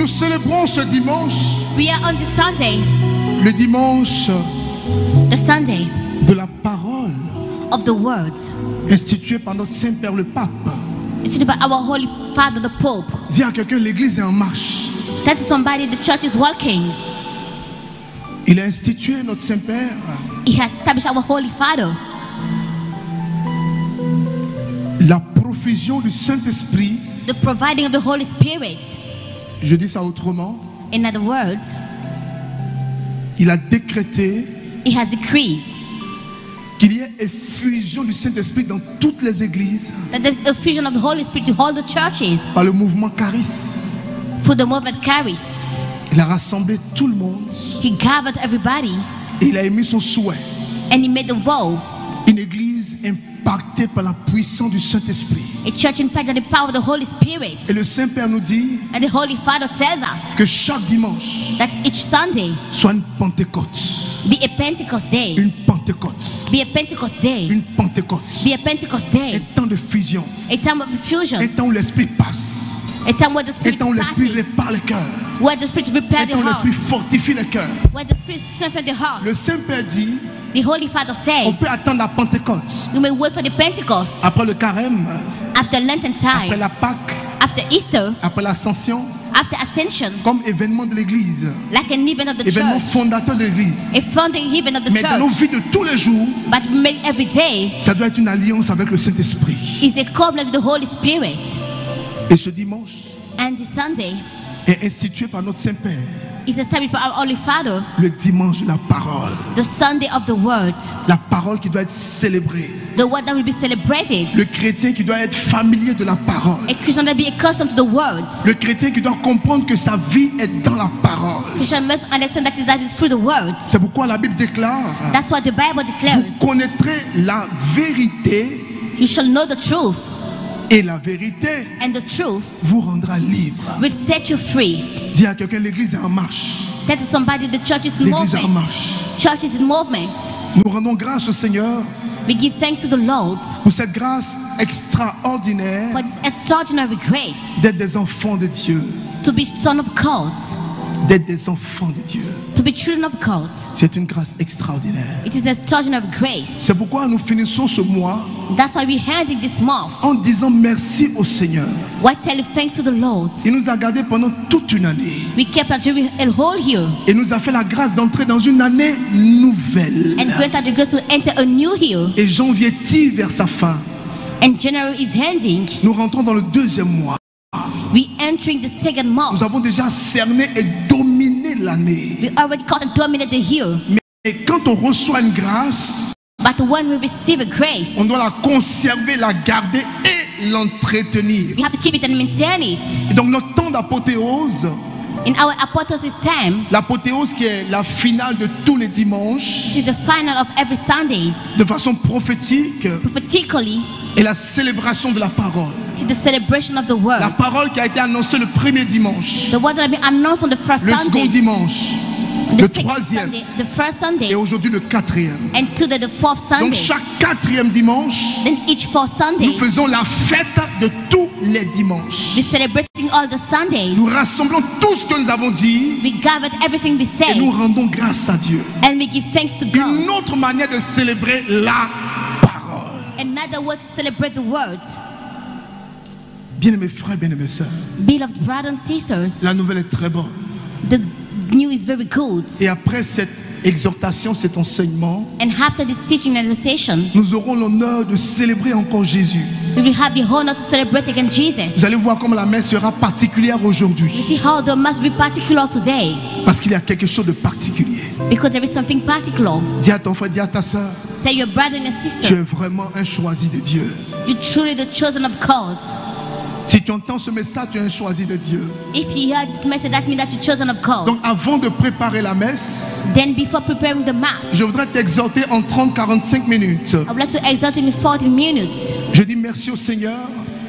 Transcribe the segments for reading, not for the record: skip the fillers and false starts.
Nous célébrons ce dimanche, We are on this Sunday, le dimanche the Sunday de la parole of the Word. institué par notre Saint-Père le Pape. It's by our Holy Father, the Pope. Dis à quelqu'un, l'église est en marche. That is somebody the church is walking. Il a institué notre Saint-Père He has established our Holy Father. la profusion du Saint-Esprit. The providing of the Holy Spirit. Je dis ça autrement. In other words, Il a décrété He has decreed qu'il y ait effusion du Saint-Esprit dans toutes les églises that there's a fusion of the Holy Spirit to all the churches par le mouvement Charis. through the movement Charis. Il a rassemblé tout le monde He gathered everybody et il a émis son souhait. and He made the vow. Une église impactée par la puissance du Saint-Esprit. A church impacted by the power of the Holy Spirit. Et le Saint-Père nous dit And the Holy Father tells us que chaque dimanche that each Sunday soit une Pentecôte. be a Pentecost day. Une Pentecôte. Be a Pentecost day. Une Pentecôte. Be a Pentecost Un day. temps de fusion. A time of fusion. Un temps où l'Esprit passe. A time where the Un Spirit temps où l'Esprit passes. répare les cœurs. Where the Spirit Un prepares the temps où heart. l'Esprit fortifie les cœurs. Where the Spirit strengthens the heart. Le Saint-Père dit, The Holy Father on says, peut attendre la Pentecôte. you may wait for the Pentecost Après le carême, after Lenten après time, la Pâque, after Easter, après l'Ascension, after Ascension, comme événement de l'Église, like an event of the événement church, fondateur de l'Église. a founding event of the Mais dans nos church, vies de tous les jours, but made every day ça doit être une alliance avec le Saint-Esprit. is a covenant with the Holy Spirit. Et ce dimanche And the Sunday est institué par notre Saint-Père, is established by our Holy Father, le dimanche de la parole. the Sunday of the Word, La parole qui doit être célébrée. the Word that will be celebrated. Le chrétien qui doit être familier de la parole. A Christian that be accustomed to the words. Le chrétien qui doit comprendre que sa vie est dans la parole. Christian must understand that is through the words. C'est pourquoi la Bible déclare, That's what the Bible declares. vous connaîtrez la vérité You shall know the truth, et la vérité and the truth vous rendra libre. will set you free. Dis à quelqu'un, l'église est en marche. That is somebody, the church is in L'église est en movement. marche. Church is in movement. Nous rendons grâce au Seigneur We give thanks to the Lord pour cette grâce extraordinaire for this extraordinary grace d'être des enfants de Dieu. to be son of God, D'être des enfants de Dieu. to be children of God. C'est une grâce extraordinaire. It is an extraordinary grace. C'est pourquoi nous finissons ce mois That's why we're ending this month. en disant merci au Seigneur. Why tell you thanks to the Lord? Il nous a gardés pendant toute une année. We kept our during a whole year Et nous a fait la grâce d'entrer dans une année nouvelle. and granted the grace to enter a new year. Et janvier tire vers sa fin. And January is ending. Nous rentrons dans le deuxième mois. We entering the second month. Nous avons déjà cerné et dominé l'année. We already caught and dominated the year. Mais quand on reçoit une grâce, But when we receive a grace, on doit la conserver, la garder et l'entretenir. we have to keep it and maintain it. Et donc notre temps d'apothéose, In our apostles' time, l'apothéose qui est la finale de tous les dimanches, it is the final of every Sundays. de façon prophétique, Prophetically, est la célébration de la parole. it is the celebration of the word. La parole qui a été annoncée le premier dimanche, The word that has been announced on the first le second Sunday, dimanche, the le second troisième Sunday, the first et Sunday, aujourd'hui le quatrième. and today the fourth Donc Sunday. chaque quatrième dimanche, Then each fourth nous Sunday, faisons la fête de tous les dimanches. we're celebrating all the Sundays. Nous rassemblons tout ce que nous avons dit We gathered everything we et said, nous rendons grâce à Dieu. and we give thanks to God. Une autre manière de célébrer la parole. Another way to celebrate the word. Bien-aimés frères, bien-aimées sœurs, Beloved brothers and sisters, la nouvelle est très bonne. the news is very good. Et après cette exhortation, cet enseignement, And after this teaching and exhortation, nous aurons l'honneur de célébrer encore Jésus. we will have the honor to celebrate again Jesus. Vous allez voir comment la messe sera particulière aujourd'hui. You see how the must be particular today, Parce qu'il y a quelque chose de particulier. because there is something particular. Dis à ton frère, dis à ta sœur, Tell your brother and your tu sister, es vraiment un choisi de Dieu. you're truly the chosen of God. Si tu entends ce message, tu es un choisi de Dieu. If you hear this message, that means that you're chosen of God. Donc avant de préparer la messe, Then before preparing the mass, je voudrais t'exhorter en 30-45 minutes. I would like to exalt you in 40 minutes. Je dis merci au Seigneur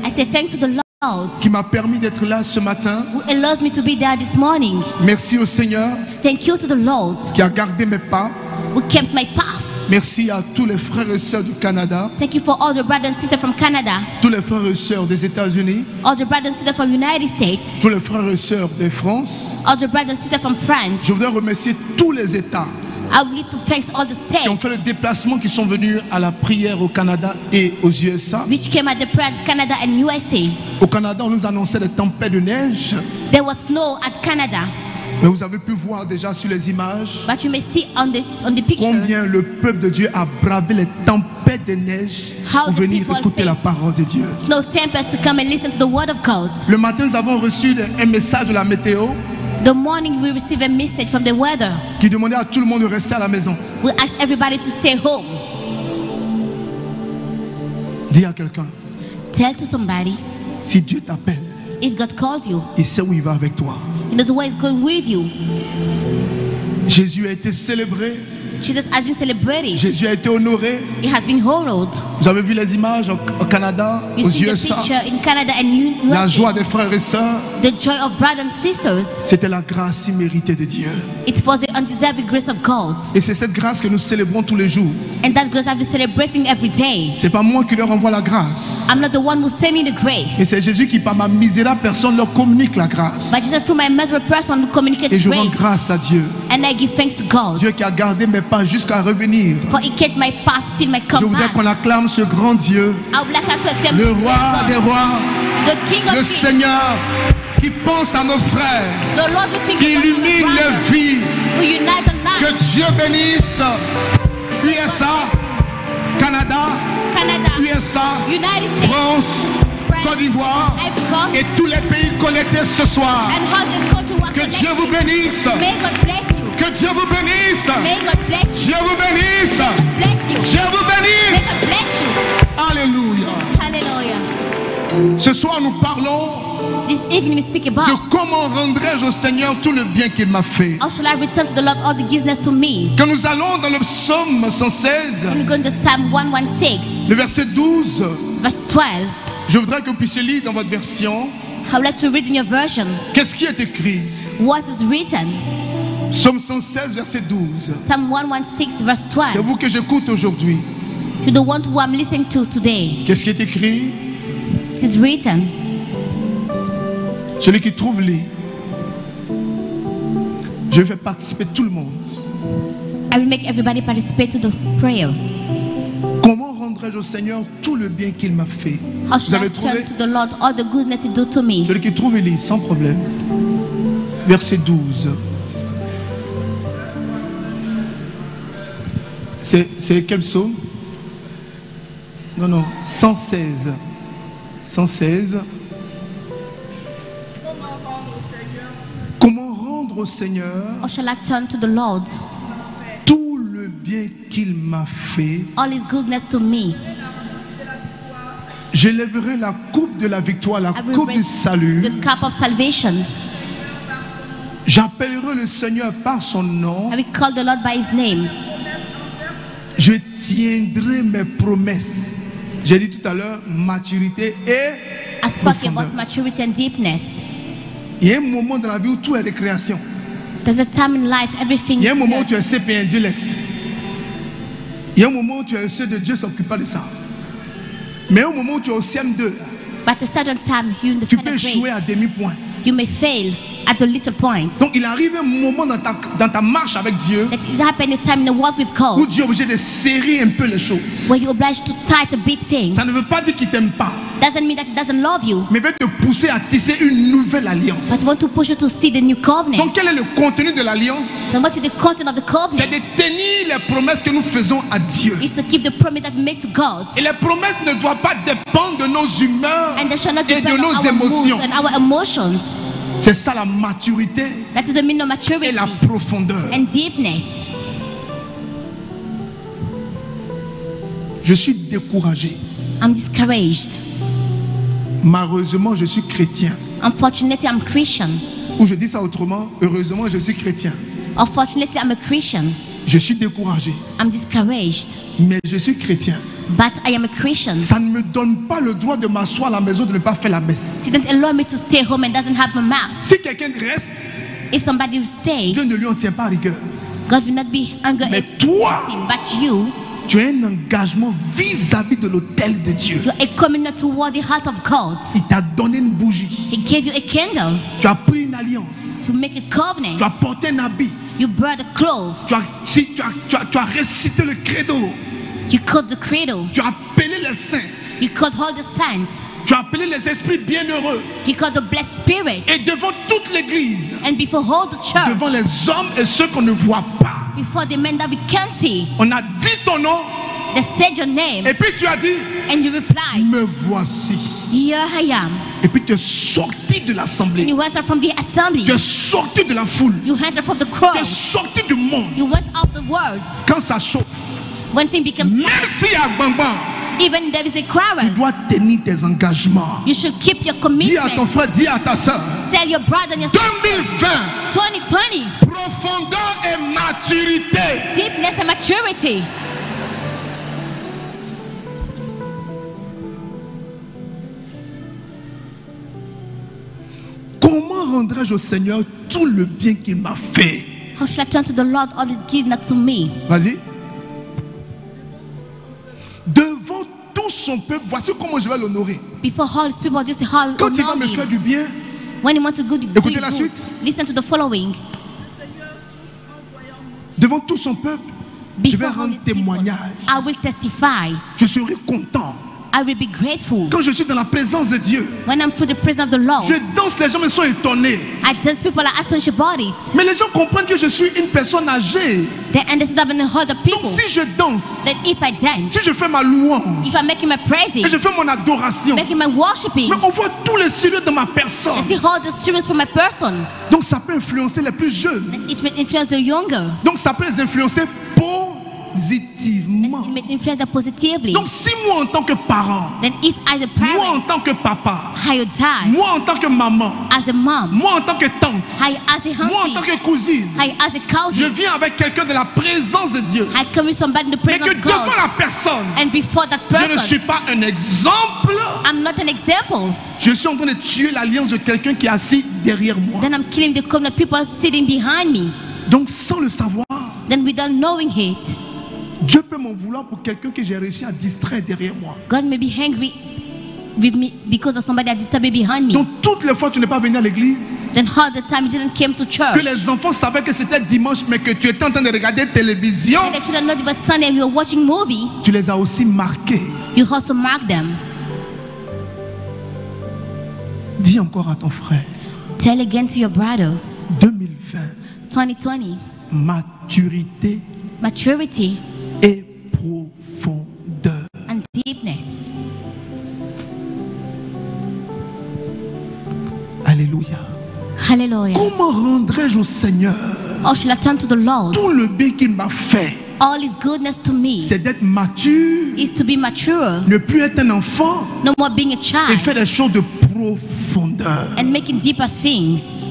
I say thanks to the Lord qui m'a permis d'être là ce matin. who allows me to be there this morning. Merci au Seigneur Thank you to the Lord qui a gardé mes pas. who kept my path. Merci à tous les frères et sœurs du Canada, Thank you for all the brothers and sisters from Canada, tous les frères et sœurs des États-Unis, all the brothers and sisters from United States, tous les frères et sœurs de France. all the brothers and sisters from France. Je voudrais remercier tous les États I would like to thank all the qui ont states fait le déplacement, qui sont venus à la prière au Canada et aux USA. which came at the prayer at Canada and USA. Au Canada, on nous annonçait des tempêtes de neige, There was snow at Canada, mais vous avez pu voir déjà sur les images but you may see on the pictures combien le peuple de Dieu a bravé les tempêtes de neige How pour the venir people écouter la face parole de Dieu. snow tempests to come and listen to the word of God. Le matin, nous avons reçu un message de la météo The morning we received a message from the weather. qui demandait à tout le monde de rester à la maison. We asked everybody to stay home. Dis à quelqu'un, Tell to somebody, si Dieu t'appelle, if God calls you, il sait où il va avec toi. He knows where He's going with you. Jésus a été célébré, Jesus has been celebrated. Jésus a été honoré. He has been honored. Vous avez vu les images au Canada, You aux see the USA, picture in Canada and la USA. joie des frères et sœurs. The joy of brothers and sisters. C'était la grâce imméritée de Dieu. It was the undeserved grace of God. Et c'est cette grâce que nous célébrons tous les jours. And that grace I've been celebrating every day. C'est pas moi qui leur envoie la grâce, I'm not the one who's sending the mais grace. c'est Jésus qui, par ma misérable personne, leur communique la grâce. But Jesus, through my miserable person, who communicated Et je rends grace. grâce à Dieu. And I give thanks to God. Dieu qui a gardé mes pas jusqu'à revenir. For He kept my path till my Je come voudrais back. qu'on acclame ce grand Dieu, I would like to acclaim le this roi great des God, rois, the King of le Kings, Seigneur, qui pense à nos frères, the Lord who thinks qui about illumine the leur brothers, vie. who unite the Que lives. Dieu bénisse USA, Canada, Canada, USA, United States, France, Côte d'Ivoire Ivory Coast, et tous les pays connectés ce soir. and how the country was Que Dieu vous connected. bénisse. May God bless you. Que Dieu vous bénisse. May God bless you. Dieu vous bénisse. God bless you. Dieu vous May bénisse. God bless you. Alléluia. Hallelujah. Ce soir, nous parlons This evening we speak de about comment rendrai-je au Seigneur tout le bien qu'il m'a fait. how shall I return to the Lord all the goodness to me. Quand nous allons dans le psaume 116, When we go into Psalm 116, le verset 12, verse 12, je voudrais que vous puissiez lire dans votre version. I would like to read in your version Qu'est-ce qui est écrit? what is written. Psaume 116, verset 12. Psalm 116, verse C'est 12. vous que j'écoute aujourd'hui. To the one who I'm listening to today, Qu'est-ce qui est écrit? it is written. Celui qui trouve lit. Je vais participer tout le monde. I will make everybody participate to the prayer. Comment rendrai-je au Seigneur tout le bien qu'il m'a fait? How Vous should I avez trouvé? turn to the Lord all the goodness He do to me? Celui qui trouve lit, sans problème. Verset 12. C'est quel psaume? Non, 116. 116. Comment rendre au Seigneur Or shall I turn to the Lord tout le bien qu'il m'a fait? all His goodness to me? J'élèverai la coupe de la victoire, la I will coupe du raise salut. the cup of salvation. J'appellerai le Seigneur par son nom. I will call the Lord by His name. Je tiendrai mes promesses. J'ai dit tout à l'heure, maturité et I spoke profondeur. about maturity and deepness. Il y a un moment dans la vie où tout est récréation. There's a time in life everything Il y a un is moment où good. tu es CP1, Dieu laisse. Il y a un moment où tu es seul de Dieu, s'occupe pas de ça. Mais au moment où tu es au CM2, But at a certain time, you in the tu final peux jouer grade, à demi-point. you may fail at the little point. Donc il arrive un moment dans ta marche avec Dieu That is happening time in the walk with où God, Dieu est obligé de serrer un peu les choses. where you're obliged to tight a bit things. Ça ne veut pas dire qu'il t'aime pas, Doesn't mean that He doesn't love you, mais veut te pousser à tisser une nouvelle alliance. but want to push you to see the new covenant. Donc quel est le contenu de l'alliance? And what is the content of the C'est covenant? de tenir les promesses que nous faisons à Dieu. Is to keep the promise that we make to God. Et les promesses ne doivent pas dépendre de nos humeurs And they shall not et depend de on nos our moods émotions. and our emotions. C'est ça la maturité That is the meaning of et maturity la profondeur. and deepness. Je suis découragé. I'm discouraged. Malheureusement, je suis chrétien. Unfortunately, I'm Christian. Ou je dis ça autrement, heureusement, je suis chrétien. Unfortunately, I'm a Christian. Je suis découragé, I'm discouraged. mais je suis chrétien. But I am a Christian. Ça ne me donne pas le droit de m'asseoir à la maison, de ne pas faire la messe. It doesn't allow me to stay home and doesn't have a mass. Si quelqu'un reste, If somebody will stay, Dieu ne lui en tient pas rigueur. God will not be angry Mais at toi, him. But you, tu as un engagement vis-à-vis de l'autel de Dieu. You're a commitment toward the heart of God. Il t'a donné une bougie. He gave you a candle Tu as pris une alliance. to make a covenant. Tu as porté un habit. You brought the cloth. Tu as récité le credo. You cut the cradle. Tu as appelé les saints. You cut all the saints. Tu as appelé les esprits bienheureux. You cut the blessed spirit. Et devant toute l'église, And before all the church, devant les hommes et ceux qu'on ne voit pas, before the men that we can't see, on a dit ton nom. they said your name. Et puis tu as dit, And you replied, me voici. here I am. Et puis tu es sorti de And l'assemblée. you went out from the assembly. Tu es sorti de la foule. You entered from the Tu es crowd. sorti du monde. You went off the world. Quand ça chauffe, When things become même s'il y a bambam, even there is a tu crowd, dois tenir tes engagements. you should keep your Dis à ton commitment. frère, dis à ta soeur. Tell your brother and your sister. 2020, 2020, profondeur et maturité. deepness and maturity. Comment rendrai-je au Seigneur tout le bien qu'il m'a fait? How shall I turn to the Lord all his given to me? Vas-y. Devant tout son peuple, voici comment je vais l'honorer. Before all his people, this is how Quand il va honor me faire him. du bien, When you want to do Écoutez you la good, suite. listen to the following. devant tout son peuple, je vais Before all rendre his people, témoignage. I will testify. Je serai content. I will be grateful. Quand je suis dans la présence de Dieu, When I'm through the presence of the Lord, je danse, les gens me sont étonnés. I dance, people are astonished about it. Mais les gens comprennent que je suis une personne âgée. They understand I'm in the heart of Donc people. si je danse, That if I dance, si je fais ma louange, if I'm making my praising, et je fais mon adoration, making my worshiping, mais on voit tous les sérieux de ma personne. I see all the serious from my person. Donc ça peut influencer les plus jeunes. And it may influence the younger. Donc ça peut les influencer positivement. It may influence them positively. Donc si moi en tant que parent, Then if I the moi en parent, tant que papa, I die moi en tant que maman, as a mom, moi en tant que tante, I as a moi en auntie, tant que cousine, I as a je cousin, viens avec quelqu'un de la présence de Dieu. I come with somebody in the Mais presence que of devant God. la personne, And before that je ne person, suis pas un exemple. I'm not an example. Je suis en train de tuer l'alliance de quelqu'un qui est assis derrière moi. Then I'm killing the covenant people sitting behind me. Donc sans le savoir, Then without knowing it, Dieu peut m'en vouloir pour quelqu'un que j'ai réussi à distraire derrière moi. God may be angry with me because of somebody that disturbed me behind me. Donc toutes les fois que tu n'es pas venu à l'église, Then all the time you didn't come to que church. les enfants savaient que c'était dimanche, mais que tu étais en train de regarder télévision, And the children know it was Sunday and you were watching movie. tu les as aussi marqués. You also mark them. Dis encore à ton frère, Tell again to your brother, 2020, 2020, maturité maturity et profondeur. and deepness. Alléluia. Hallelujah. Comment rendrai-je au Seigneur Or shall I turn to the Lord? tout le bien qu'il m'a fait? All his goodness to me C'est d'être mature, is to be mature, ne plus être un enfant no more being a et child faire des choses de profondeur. and making deeper things.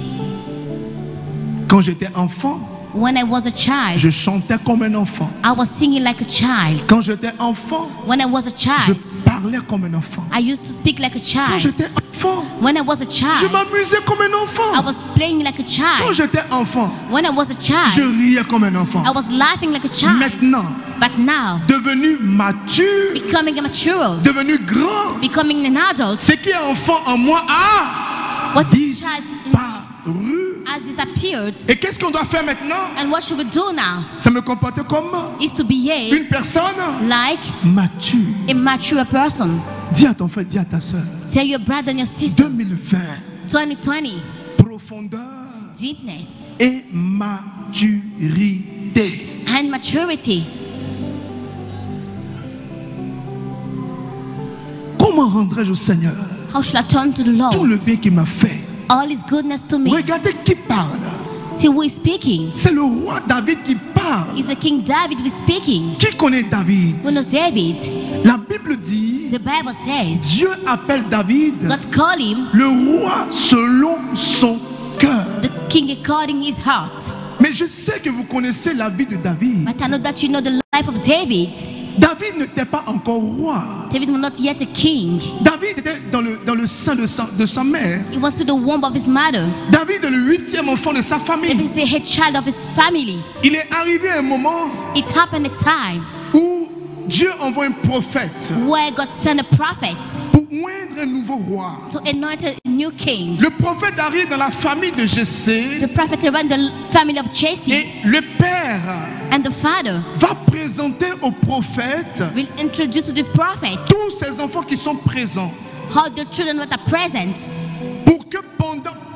Quand j'étais enfant, When I was a child, je chantais comme un enfant. I was singing like a child. Quand j'étais enfant, When I was a je child, parlais comme un enfant. I used to speak like a Quand child. j'étais enfant, When I was a je child, m'amusais comme un I enfant. was playing like a Quand child. j'étais enfant, When I was a je child, riais comme un enfant. I was laughing like a child. Maintenant, But now, devenu mature, becoming a mature, devenu grand, becoming an adult, ce qui est enfant en moi a what is child in me disparu. has disappeared. Et qu'est-ce qu'on doit faire maintenant? And what should we do now? C'est me comporter comme Is to behave une personne like mature. a mature person. Dis à ton frère, dis à ta soeur. Tell your brother and your sister, 2020, 2020, profondeur deepness et maturité. and maturity. Comment rendrai-je au Seigneur How shall I turn to the tout le Lord? bien qu'il m'a fait? All his goodness to me. Regardez qui parle. See who is speaking. C'est le roi David qui parle. It's a King David who is speaking. Qui connaît David? Who knows David? La Bible dit, The Bible says Dieu appelle David God called him le roi selon son cœur. the king according his heart. Mais je sais que vous connaissez la vie de David. But I know that you know the life of David. David n'était pas encore roi. David was not yet a king. David était dans le sein de sa mère. He was to the womb of his mother. David est le 8e enfant de sa famille. David is the head child of his family. Il est arrivé un moment It happened a time où Dieu envoie un prophète where God sent a prophet pour oindre un nouveau roi. to anoint a new king. Le prophète arrive dans la famille de Jessé The prophet around the family of Jesse, et le père and the father va présenter au prophète will introduce to the prophet tous ces enfants qui sont présents how the children that are present.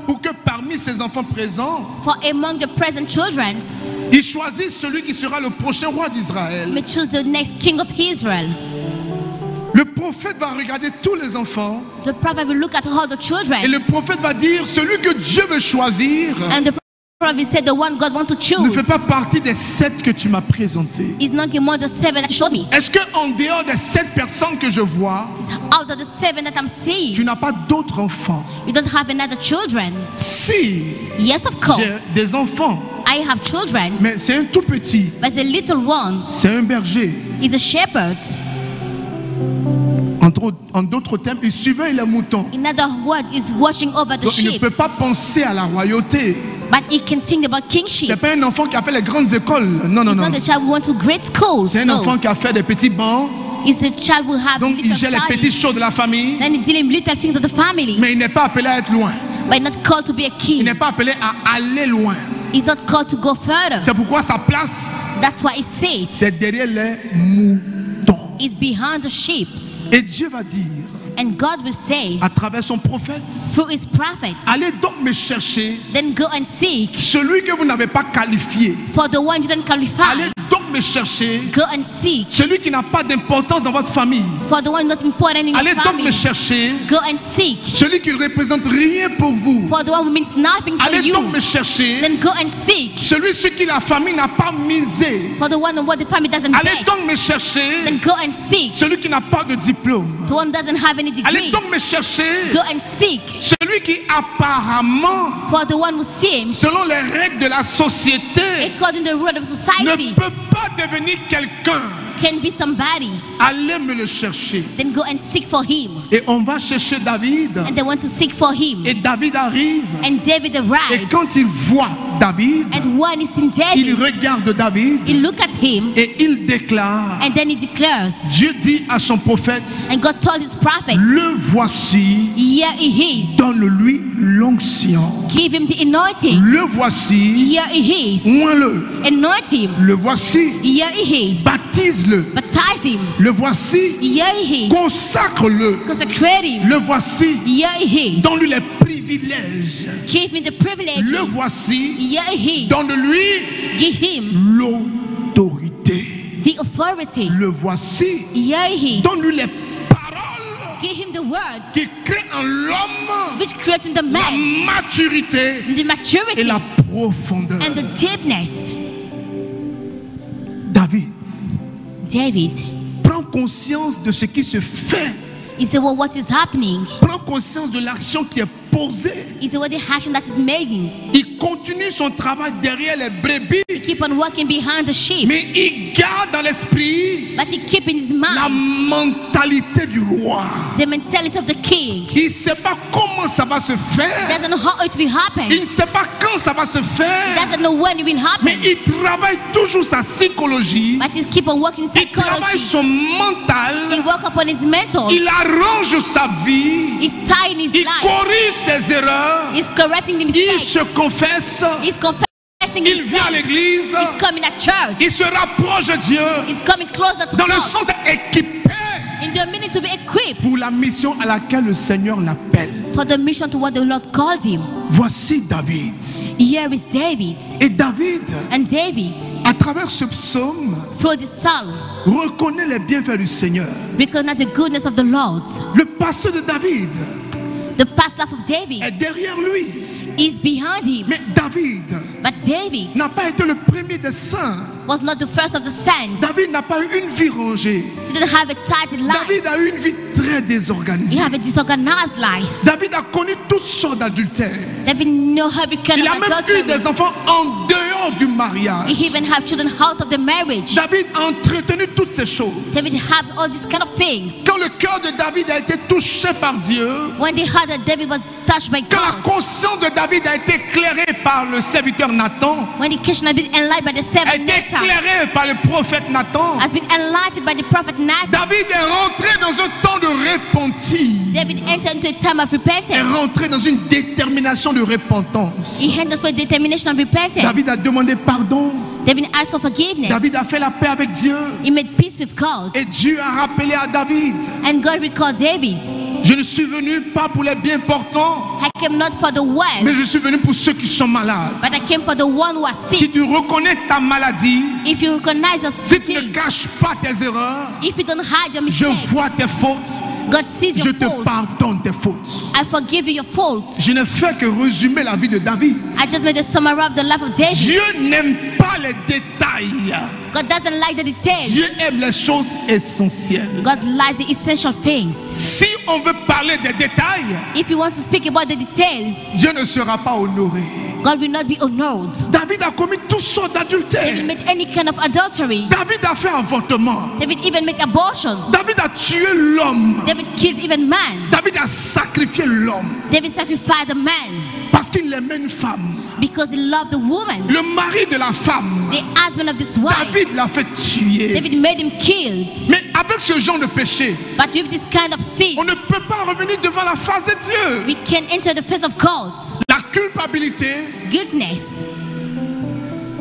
pour que parmi ces enfants présents, For among the present children, il choisit celui qui sera le prochain roi d'Israël. we choose the next king of Israel. Le prophète va regarder tous les enfants The prophet will look at all the et children, le prophète va dire celui que Dieu veut choisir and the prophet will say the one God wants to ne choose fait pas partie des 7 que tu m'as présentés. is not among the 7 that you showed me. Est-ce qu'en dehors des 7 personnes que je vois, It's out of the 7 that I'm seeing, tu n'as pas d'autres enfants? you don't have another children. Si Yes, of j'ai course, des enfants, I have children, mais c'est un tout petit, but the little one c'est un berger. is a shepherd. En d'autres termes, il surveille les moutons. In other words, is watching over the Donc il ne sheep, peut pas penser à la royauté. but he can think about C'est kingship. pas un enfant qui a fait les grandes écoles. Non, non, It's non. not a child who went to great schools. C'est un No, enfant qui a fait des petits bancs. it's a child who have Donc il little gère les petites studies. choses de la famille. Then he's dealing with little things of the family, Mais il n'est pas appelé à être loin. but not called to be a Il king. n'est pas appelé à aller loin. He's not called to go further. C'est pourquoi sa place, That's why he says c'est derrière les moutons. it's behind the sheep. Et Dieu va dire, And God will say à travers son prophète, through his prophets, allez donc me chercher then go and seek celui que vous n'avez pas qualifié. for the one you didn't qualify. Allez donc me chercher Go and seek celui qui n'a pas d'importance dans votre famille. for the one not important in your Allez donc me family. chercher Go and seek celui qui ne représente rien pour vous. for the one who means nothing for Allez you. donc me chercher Then go and seek celui sur qui la famille n'a pas misé. for the one on what the family doesn't Allez bet. donc me chercher Then go and seek celui qui n'a pas de diplôme. the one who doesn't have any Allez degrees. donc me chercher Go and seek celui qui apparemment, for the one who seems, selon les règles de la société, according to the rule of ne society, peut pas devenir quelqu'un. can be somebody. Allez me le chercher. Then go and seek for him. Et on va chercher David. And they want to seek for him. Et David arrive. And David Et arrived. quand il voit David, And when he's in il David, regarde David he look at him et il déclare. and then he declares. Dieu dit à son prophète, And God told his prophet, le voici, here he is. donne-lui l'onction. Give him the anointing. Le voici, Here he is. oins-le. Anoint him. Le voici, Here he is. baptise-le. Baptize him. Le voici, Here he is. consacre-le. Consecrate him. Le voici, Here he is. donne-lui les privilèges. Give him the privileges. Le voici, Here he is. donne-lui Give him l'autorité. the authority. Le voici, Here he is. donne-lui les paroles Give him the words qui créent en l'homme which create in the la man maturité the et maturity la profondeur. and the deepness. David David, prend conscience de ce qui se fait. he said, well, what is happening? Prend conscience de l'action qui est posée. He said, what the action that is making? Il continue son travail derrière les brebis, He keep on working behind the sheep, mais il garde dans l'esprit but he keep in his la mind mentalité du roi. the mentality of the king. Il ne sait pas comment ça va se He faire. doesn't know how it will happen. Il He ne sait pas quand ça va se faire. doesn't know when it will Mais happen. il travaille toujours sa psychologie. But he keep on working Il travaille psychology. son He mental. work upon his mental. Il arrange sa vie. He's tying his Il life. corrige ses erreurs. He's correcting Il mistakes. se confesse. He's confessing Il vient à himself. l'église. He's coming at church. Il se rapproche de Dieu. He's coming closer to Dans le God. sens d'être équipé In the meaning to be equipped pour la mission à laquelle le Seigneur l'appelle. for the mission to what the Lord called him. Voici David. Here is David. Et David, And David, à travers ce psaume, through this psalm, reconnaît les bienfaits du Seigneur. recognize the goodness of the Lord. Le pasteur de David The past life of David est derrière lui. is behind him. Mais David But David n'a pas été le premier des saints. was not the first of the saints. David n'a pas eu une vie rangée. He didn't have a titled life. David a eu une vie très He désorganisée. have a disorganized life. David a connu toutes sortes d'adultères. David know every kind Il of a même eu adultery. des enfants en dehors hors du mariage. He even have children out of the marriage. David a entretenu toutes ces choses. David has all these kind of things. Quand le cœur de David a été touché par Dieu, When the heart of David was touched by quand la God, conscience de David a été éclairée par le serviteur Nathan, when the Christian has been enlightened by the a servant été Nathan, éclairée par le prophète Nathan, has been enlightened by the prophet Nathan, David est rentré dans un temps de repentir, David entered into a time of est repentance. rentré dans une détermination de repentance. He entered for a determination of repentance. David a demandé pardon. David asked for forgiveness. David a fait la paix avec Dieu. He made peace with God. Et Dieu a rappelé à David, And God recalled David. je ne suis venu pas pour les bien portants, I came not for the well, mais je suis venu pour ceux qui sont malades. but I came for the one who was Si sick. tu reconnais ta maladie, If you recognize your si tu ne disease, caches pas tes erreurs, if you don't hide your je mistakes, vois tes fautes, God sees je your te faults. pardonne tes fautes. I forgive you your faults. Je ne fais que résumer la vie de David. I just made a summary of the life of David. Dieu n'aime pas les détails. God doesn't like the details. Dieu aime les choses essentielles. God likes the essential things. Si on veut parler des détails, If you want to speak about the details, Dieu ne sera pas honoré. God will not be honored. David a commis toutes sortes David d'adultères. made any kind of adultery. David a fait avortement. David even made abortion. David a tué l'homme. David killed even man. David a sacrifié l'homme David sacrificed a man parce qu'il aimait une femme. because he loved the woman. Le mari de la femme, The husband of this wife. David l'a fait tuer. David made him killed. Mais avec ce genre de péché, But with this kind of sin, on ne peut pas revenir devant la face de Dieu. we can enter the face of God. La culpabilité, Goodness.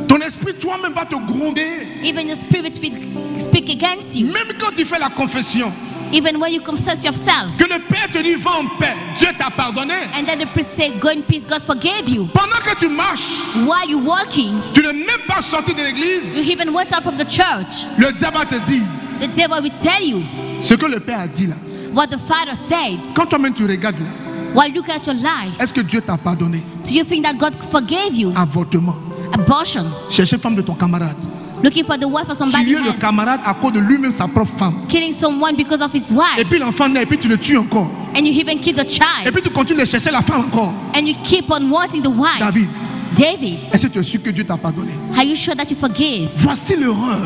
ton esprit toi-même va te gronder. Even your spirit will speak against you. Même quand tu fais la confession, Even when you confess yourself. que le Père te dit va en paix, Dieu t'a pardonné. And then the priest say, go in peace, God forgave you. Pendant que tu marches, While you're walking, tu n'es même pas sorti de you l'église, even went out from the church. le diable va te dire The devil will tell you ce que le Père a dit là. what the Father said. Quand toi-même tu regardes là, While you look at your life, est-ce que Dieu t'a pardonné? do you think that God forgave you? Avortement. Abortion. Chercher femme de ton camarade. Looking for the wife of somebody Tuer le else. camarade à cause de lui-même sa propre femme. Killing someone because of his Et wife. puis l'enfant naît et puis tu le tues encore. And you even kill the Et child. puis tu continues de chercher la femme encore. And you keep on wanting the wife. David, David, est-ce que tu es sûr que Dieu t'a pardonné? are you sure that you forgive? Voici l'erreur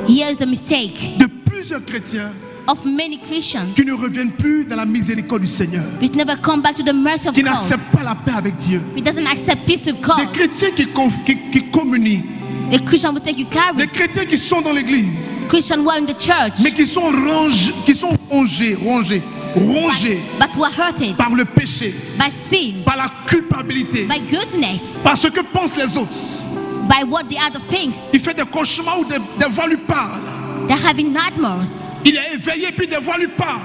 Here is the mistake de plusieurs chrétiens of many Christians qui ne reviennent plus dans la miséricorde du Seigneur, which never come back to the mercy of qui God. n'acceptent pas la paix avec Dieu. It doesn't accept peace with Des God. chrétiens qui communient, The Christian will take you des carries. chrétiens qui sont dans l'église, Christian who are in the church, mais qui sont rongés but who are hurted par le péché, by sin, par la culpabilité, by goodness, par ce que pensent les autres. by what the other thinks. Il fait des cauchemars où des voix lui parlent. They're having nightmares. Il est éveillé puis des voix lui parlent.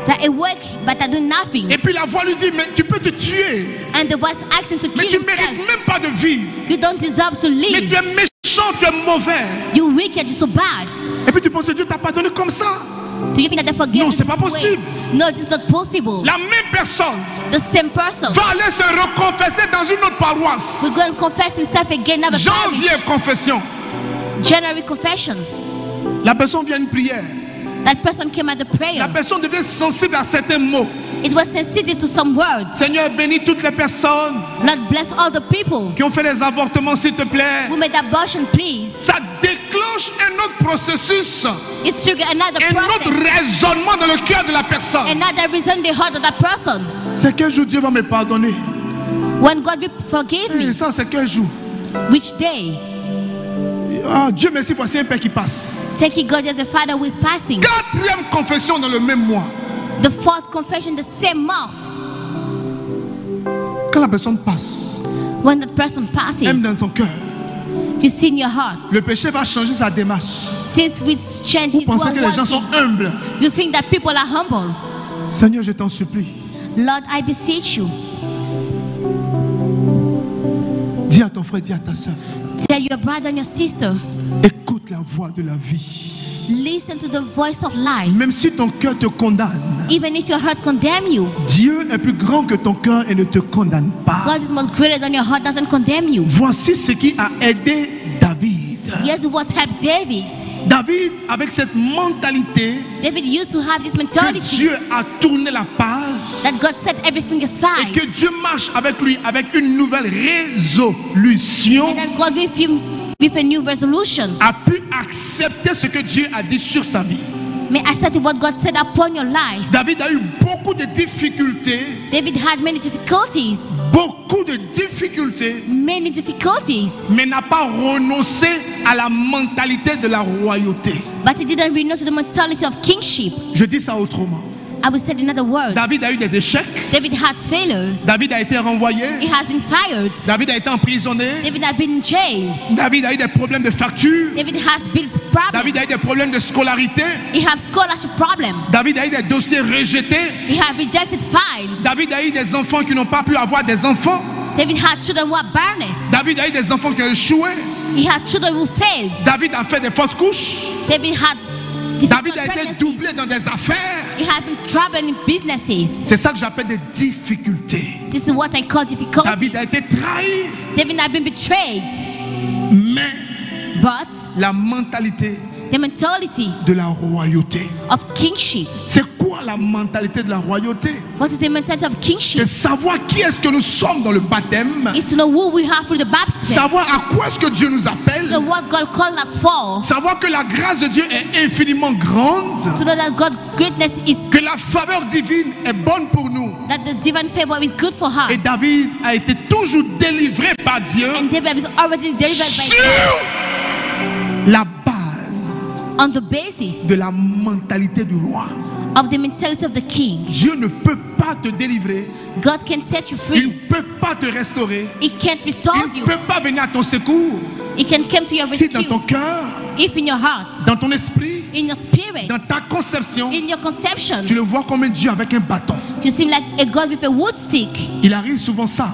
They're awake but they do nothing. Et puis la voix lui dit, mais tu peux te tuer. And the voice asks him to Mais kill tu ne mérites himself. même pas de vivre. You don't deserve to Mais live. tu es méchant, tu es mauvais. You wicked, you're so bad. Et puis tu penses que Dieu t'a pardonné comme ça. Do you think that they forgive Non, you c'est pas this way? possible. No, it's not possible. La même personne The same person va aller se reconfesser dans une autre paroisse. will go and confess himself again. Have a Janvier, parish. confession. January confession. La personne vient à une prière. That person came at the La prayer. personne devient sensible à certains mots. It was sensitive to some words. Seigneur, bénis toutes les personnes Lord, bless all the people qui ont fait des avortements, s'il te plaît. who made abortion, please. Ça déclenche un autre processus, It's trigger another un autre process, raisonnement dans le cœur de la personne. another reason in the heart of that person. C'est quel jour Dieu va me pardonner? When God will forgive Et me, ça, c'est quel jour? which day? Ah, Dieu merci, voici un père qui passe. Thank you, God, as a father who is passing. Quatrième confession dans le même mois. The fourth confession, the same month. Quand la personne passe, When that person passes, aime dans son cœur, you see in your heart. le péché va changer sa démarche. Since we change Vous his pensez way que of les gens sont walking, humbles. you think that people are humble. Seigneur, je t'en supplie. Lord, I beseech you. Dis à ton frère, dis à ta soeur. Tell your brother and your sister, Écoute la voix de la vie. listen to the voice of life. Même si ton cœur te condamne, Even if your heart condemn you, Dieu est plus grand que ton cœur et ne te condamne pas. God is much greater than your heart doesn't condemn you. Voici ce qui a aidé David. Here's what helped David. David, avec cette mentalité David used to have this que mentality Dieu a tourné la page that God set everything et aside. que Dieu marche avec lui avec une nouvelle résolution, And that God with him with a new resolution. a pu accepter ce que Dieu a dit sur sa vie. May accept what God said upon your life. David a eu beaucoup de difficultés, David had many difficulties. Many difficulties. Mais n'a pas renoncé à la mentalité de la royauté. But he didn't renounce to the mentality of kingship. Je dis ça autrement. I will say it in other words. David a eu des échecs. David has failures. David a été renvoyé. He has been fired. David a été emprisonné. David has been in jail. David a eu des problèmes de facture. David has business problems. David a eu des problèmes de scolarité. He has scholarship problems. David a eu des dossiers rejetés. He has rejected files. David a eu des enfants qui n'ont pas pu avoir des enfants. David had children who are barrenness. David a eu des enfants qui ont échoué. He had children who failed. David a fait des fausses couches. David had David difficult a été pregnancies. doublé dans des affaires. He had been troubling in businesses. C'est ça que j'appelle des difficultés. This is what I call difficulties. David a été trahi. David had been betrayed. Mais But la mentalité the mentality de la royauté. of kingship. C'est quoi la mentalité de la royauté? What is the mentality of C'est kingship? savoir qui est-ce que nous sommes dans le baptême. Is to know who we are through the baptism. Savoir à quoi est-ce que Dieu nous To appelle. know what God called us for. Savoir que la grâce de Dieu est infiniment grande. To know that God's greatness is, Que la faveur divine est bonne pour nous. that the divine favor is good for us. Et David a été toujours délivré par Dieu And David is already delivered by God sur la base on the basis de la mentalité du roi. of the mentality of the king. Dieu ne peut pas te délivrer. God can set you Il free. ne peut pas te restaurer. He can't restore Il ne you. peut pas venir à ton secours He can come to your si dans rescue ton cœur, if in your heart, dans ton esprit, in your spirit, dans ta conception, in your conception, tu le vois comme un Dieu avec un bâton. you seem like a God with a wood stick. Il arrive souvent ça,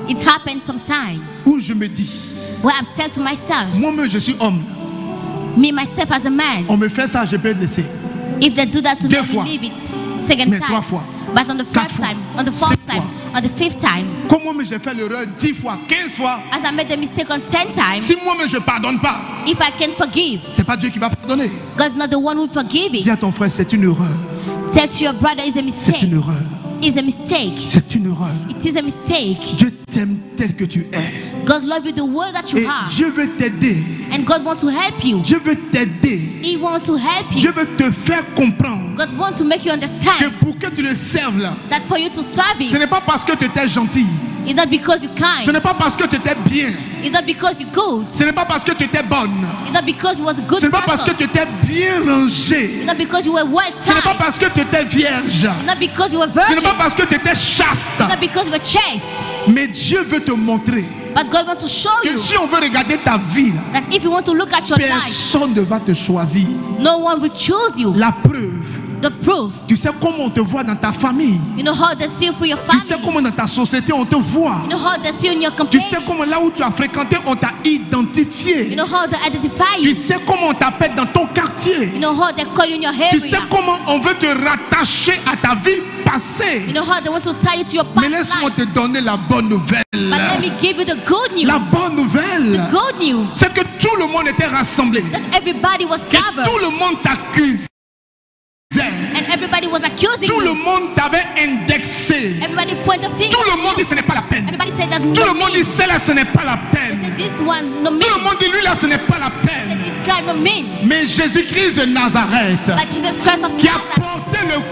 It's happened sometime où je me dis, where I tell to myself, moi-même je suis homme, me myself as a man, on me fait ça, je peux le laisser. if they do that to me, Deux I will fois. leave it. Second Mais time, trois fois. but on the Quatre first fois. time, on the fourth Cinq time, fois. on the fifth time, Comme moi-même j'ai fait l'erreur 10 fois, 15 fois, as I made the mistake on 10 times, si moi-même je ne pardonne pas, if I can forgive, c'est pas Dieu qui va pardonner. God's not the one who forgive Dis à it. ton frère, c'est une erreur. Tell to your brother it's a C'est mistake. une erreur. It's a mistake. C'est une erreur. It is a mistake. Dieu t'aime tel que tu es. God loves you the way that you Et are. Dieu veut t'aider. And God wants to help you. Dieu veut t'aider. He wants to help Dieu you. veut te faire comprendre God wants to make you que understand pour que tu le serves là, that for you to serve ce Him, n'est pas parce que tu étais gentil. it's not because you're Ce kind. n'est pas parce que tu étais bien. It's not because you're good. Ce n'est pas parce que tu étais bonne. It's not because you was a good Ce n'est pas parce que person. tu étais bien rangé. It's not because you were well Ce n'est pas tied. parce que tu étais vierge. It's not because you were Ce n'est virgin. pas parce que tu étais chaste. It's not because you were chaste. Mais Dieu veut te montrer But God wants to show que you si on veut regarder ta vie, là, that if you want to look at your life, personne ne va te choisir. no one will choose you. La preuve, The proof, tu sais comment on te voit dans ta famille. you know how they see you for your Tu sais family. comment dans ta société on te voit. You know how they see you in your Tu sais company. comment là où tu as fréquenté on t'a You identifié. know how they identify Tu you. sais comment on t'appelle dans ton quartier. You know how they call you in your Tu sais area. comment on veut te rattacher à ta vie passée. You know how they want to tie you to your Mais past laisse-moi life. te donner la bonne nouvelle. But let me give you the good news. La bonne nouvelle, The good news c'est que tout le monde était rassemblé. that everybody was Et gathered tout le monde t'accusait. and everybody was accusing Tout le you. monde t'avait indexé. Everybody point the finger. Tout le at monde dit you. ce n'est pas la peine. Everybody said that Tout no le monde me. dit celle-là ce n'est pas la They peine. said this one no me. Tout le monde dit lui là ce n'est pas la They said peine. this guy no me. Mais Jésus-Christ de Nazareth, Like Jesus Christ of qui a Nazareth,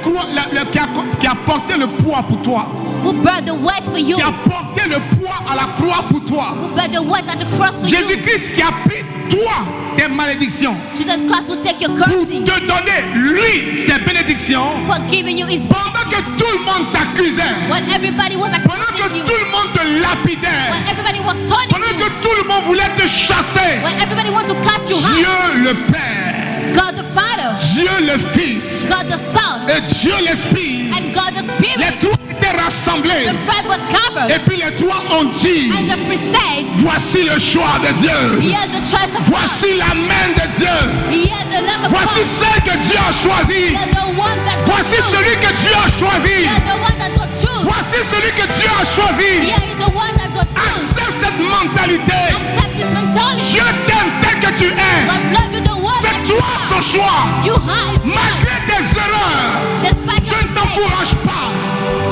porté qui a porté le poids pour toi, who brought the weight for you, qui a porté le poids à la croix pour toi. who brought the weight at the cross for you. Jésus-Christ qui a pris toi tes malédictions Jesus Christ will take your pour cursing te donner lui ses bénédictions. for giving you His Pendant que blessing. tout le monde t'accusait, When everybody was pendant que accusing you, tout le monde te lapidait, when everybody was turning pendant que you, tout le monde voulait te chasser, when everybody want to cast you out, Dieu le Père, God the Father, Dieu le Fils God the Son, et Dieu l'Esprit, and God the les Spirit, trois étaient rassemblés. the bread was covered, Et puis les trois ont dit, and the free said, voici le choix de Dieu. here's the choice of God, Voici la main de Dieu. here's the Lamb of Voici God, celle que Dieu a choisie. here's the one that God Voici chose, celui que Dieu a choisi. here's the one that God chose, Voici celui que Dieu a choisi. here is the one that God chose. Accepte cette mentalité. Accept this mentality. Dieu t'aime tel que tu es. God love you the one C'est that toi son choix. you are. His Malgré tes erreurs, Despite je your ne t'encourage pas.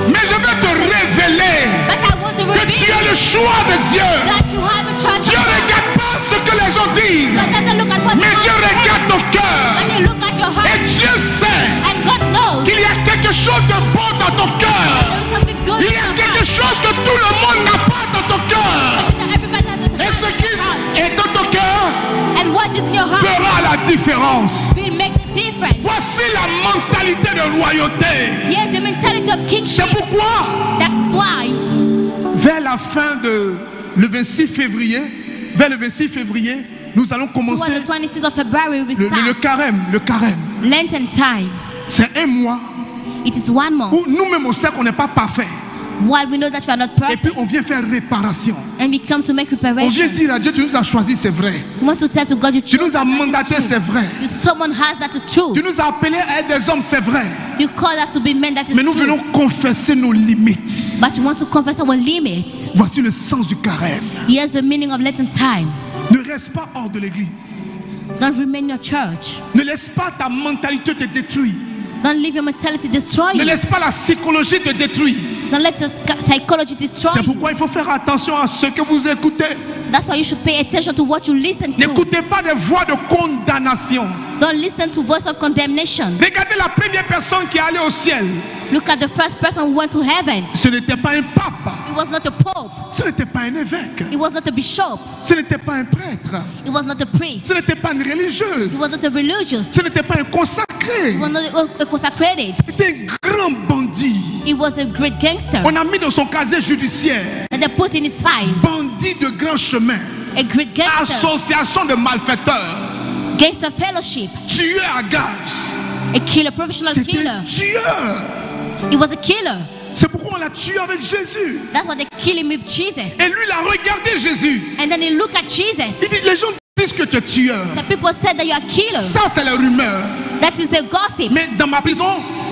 Mais je vais te révéler but I want to que tu reveal as le choix de Dieu. that you have a choice. Dieu ne regarde pas ce que les gens disent, God doesn't look at what mais you Dieu have, regarde ton cœur. but He look at your Et heart. Dieu sait And God knows qu'il y a quelque chose de bon dans ton cœur. there is something good Il in y a your quelque heart. chose que tout le monde n'a pas dans ton cœur. That everybody has Et ce a qui est dans ton cœur and what is in your heart fera la différence. will make the difference. Voici la mentalité de royauté. Here's the mentality of C'est kingship. pourquoi, That's why vers la fin de le 26 février, nous allons towards commencer the 26th of February we le start carême. Le carême. Lenten time. C'est un mois It is 1 month. où nous-mêmes on sait qu'on n'est pas parfait. While we know that you are not Et puis perfect, on vient faire réparation. and we come to make On vient preparation. dire à Dieu, tu nous as choisis, c'est vrai. We want to tell to God you Tu chose nous as us, that mandatés, is c'est vrai. true. Someone has that is true. Tu nous as appelés à être des hommes, c'est vrai. You call that to be men, that is Mais nous true. venons confesser nos limites. But you want to confess our limits. Voici le sens du carême. Here's the meaning of Lenten time. Ne reste pas hors de l'église. Don't remain in your church. Ne laisse pas ta mentalité te détruire. Don't leave your mentality destroy Ne you. laisse pas la psychologie te détruire. Don't let your psychology destroy C'est you. pourquoi il faut faire attention à ce que vous écoutez. That's why you should pay attention to what you listen to. N'écoutez pas des voix de condamnation. Don't listen to voice of condemnation. Regardez la première personne qui est allée au ciel. Look at the first person who went to heaven. Ce n'était pas un pape. It was not a pope. Ce n'était pas un évêque. It was not a bishop. Ce n'était pas un prêtre. It was not a priest. Ce n'était pas une religieuse. It was not a religious. Ce n'était pas un consacré. It was not a consecrated. C'était un grand bandit. It was a great gangster On a mis dans son casier judiciaire that they put in his file. bandit de grand chemin, A great gangster. association de malfaiteurs, Gangster fellowship. tueur à gage. A killer, professional C'était killer. un tueur. He was a killer. C'est pourquoi on l'a tué avec Jésus. That's why they kill him with Jesus. Et lui, il a regardé Jésus. And then he looked at Jesus. Il dit, les gens disent que tu es tueur. The people said that you are a killer. Ça, c'est la rumeur. That is a gossip. Mais dans ma prison,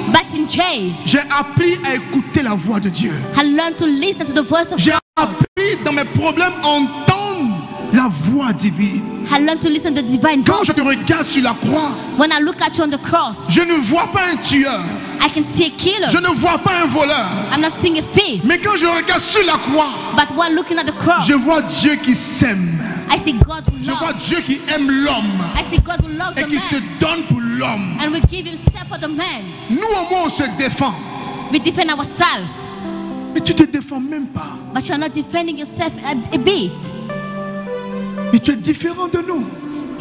But in jail, j'ai appris à écouter la voix de Dieu. I learned to listen to the voice of J'ai God. appris dans mes problèmes à entendre la voix divine. I learned to listen to the divine Quand voice. je te regarde sur la croix, When I look at you on the cross, je ne vois pas un tueur. I can see a killer. Je ne vois pas un voleur. I'm not seeing a thief. Mais quand je regarde sur la croix, But while looking at the cross, je vois Dieu qui s'aime. I see God who Je vois loves. Dieu qui aime l'homme I see God who loves et the qui se man donne pour l'homme. and will give himself for the man. Nous, au moins, on se défend. We defend ourselves. Mais tu te défends même pas. But you're not defending yourself a bit. Et tu es différent de nous.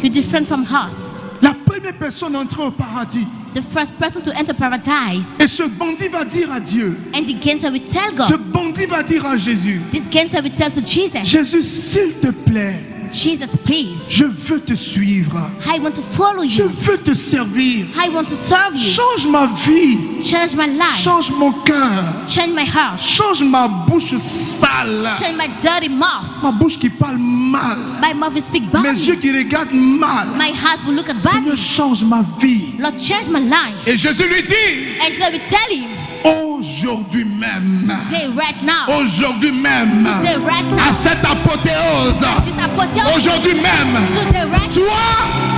You're different from us. La première personne entrée au paradis. The first person to enter paradise. Et ce bandit va dire à Dieu. And the gangster will tell Ce God. bandit va dire à Jésus. This gangster will tell to Jesus. Jésus, s'il te plaît, Jesus, please. je veux te suivre. I want to follow Je you. veux te servir. I want to serve you. Change ma vie. Change my life. Change mon cœur. Change my heart. Change ma bouche sale. Change my dirty mouth. Ma bouche qui parle mal. My mouth will speak Mes yeux badly. qui regardent mal. My heart will look at Seigneur, badly. change ma vie. Lord, change my life. Et Jésus lui dit, And Jesus will tell him, aujourd'hui même, say right now, aujourd'hui même, say right à now, cette apothéose, this apothéose, aujourd'hui même, today right now, toi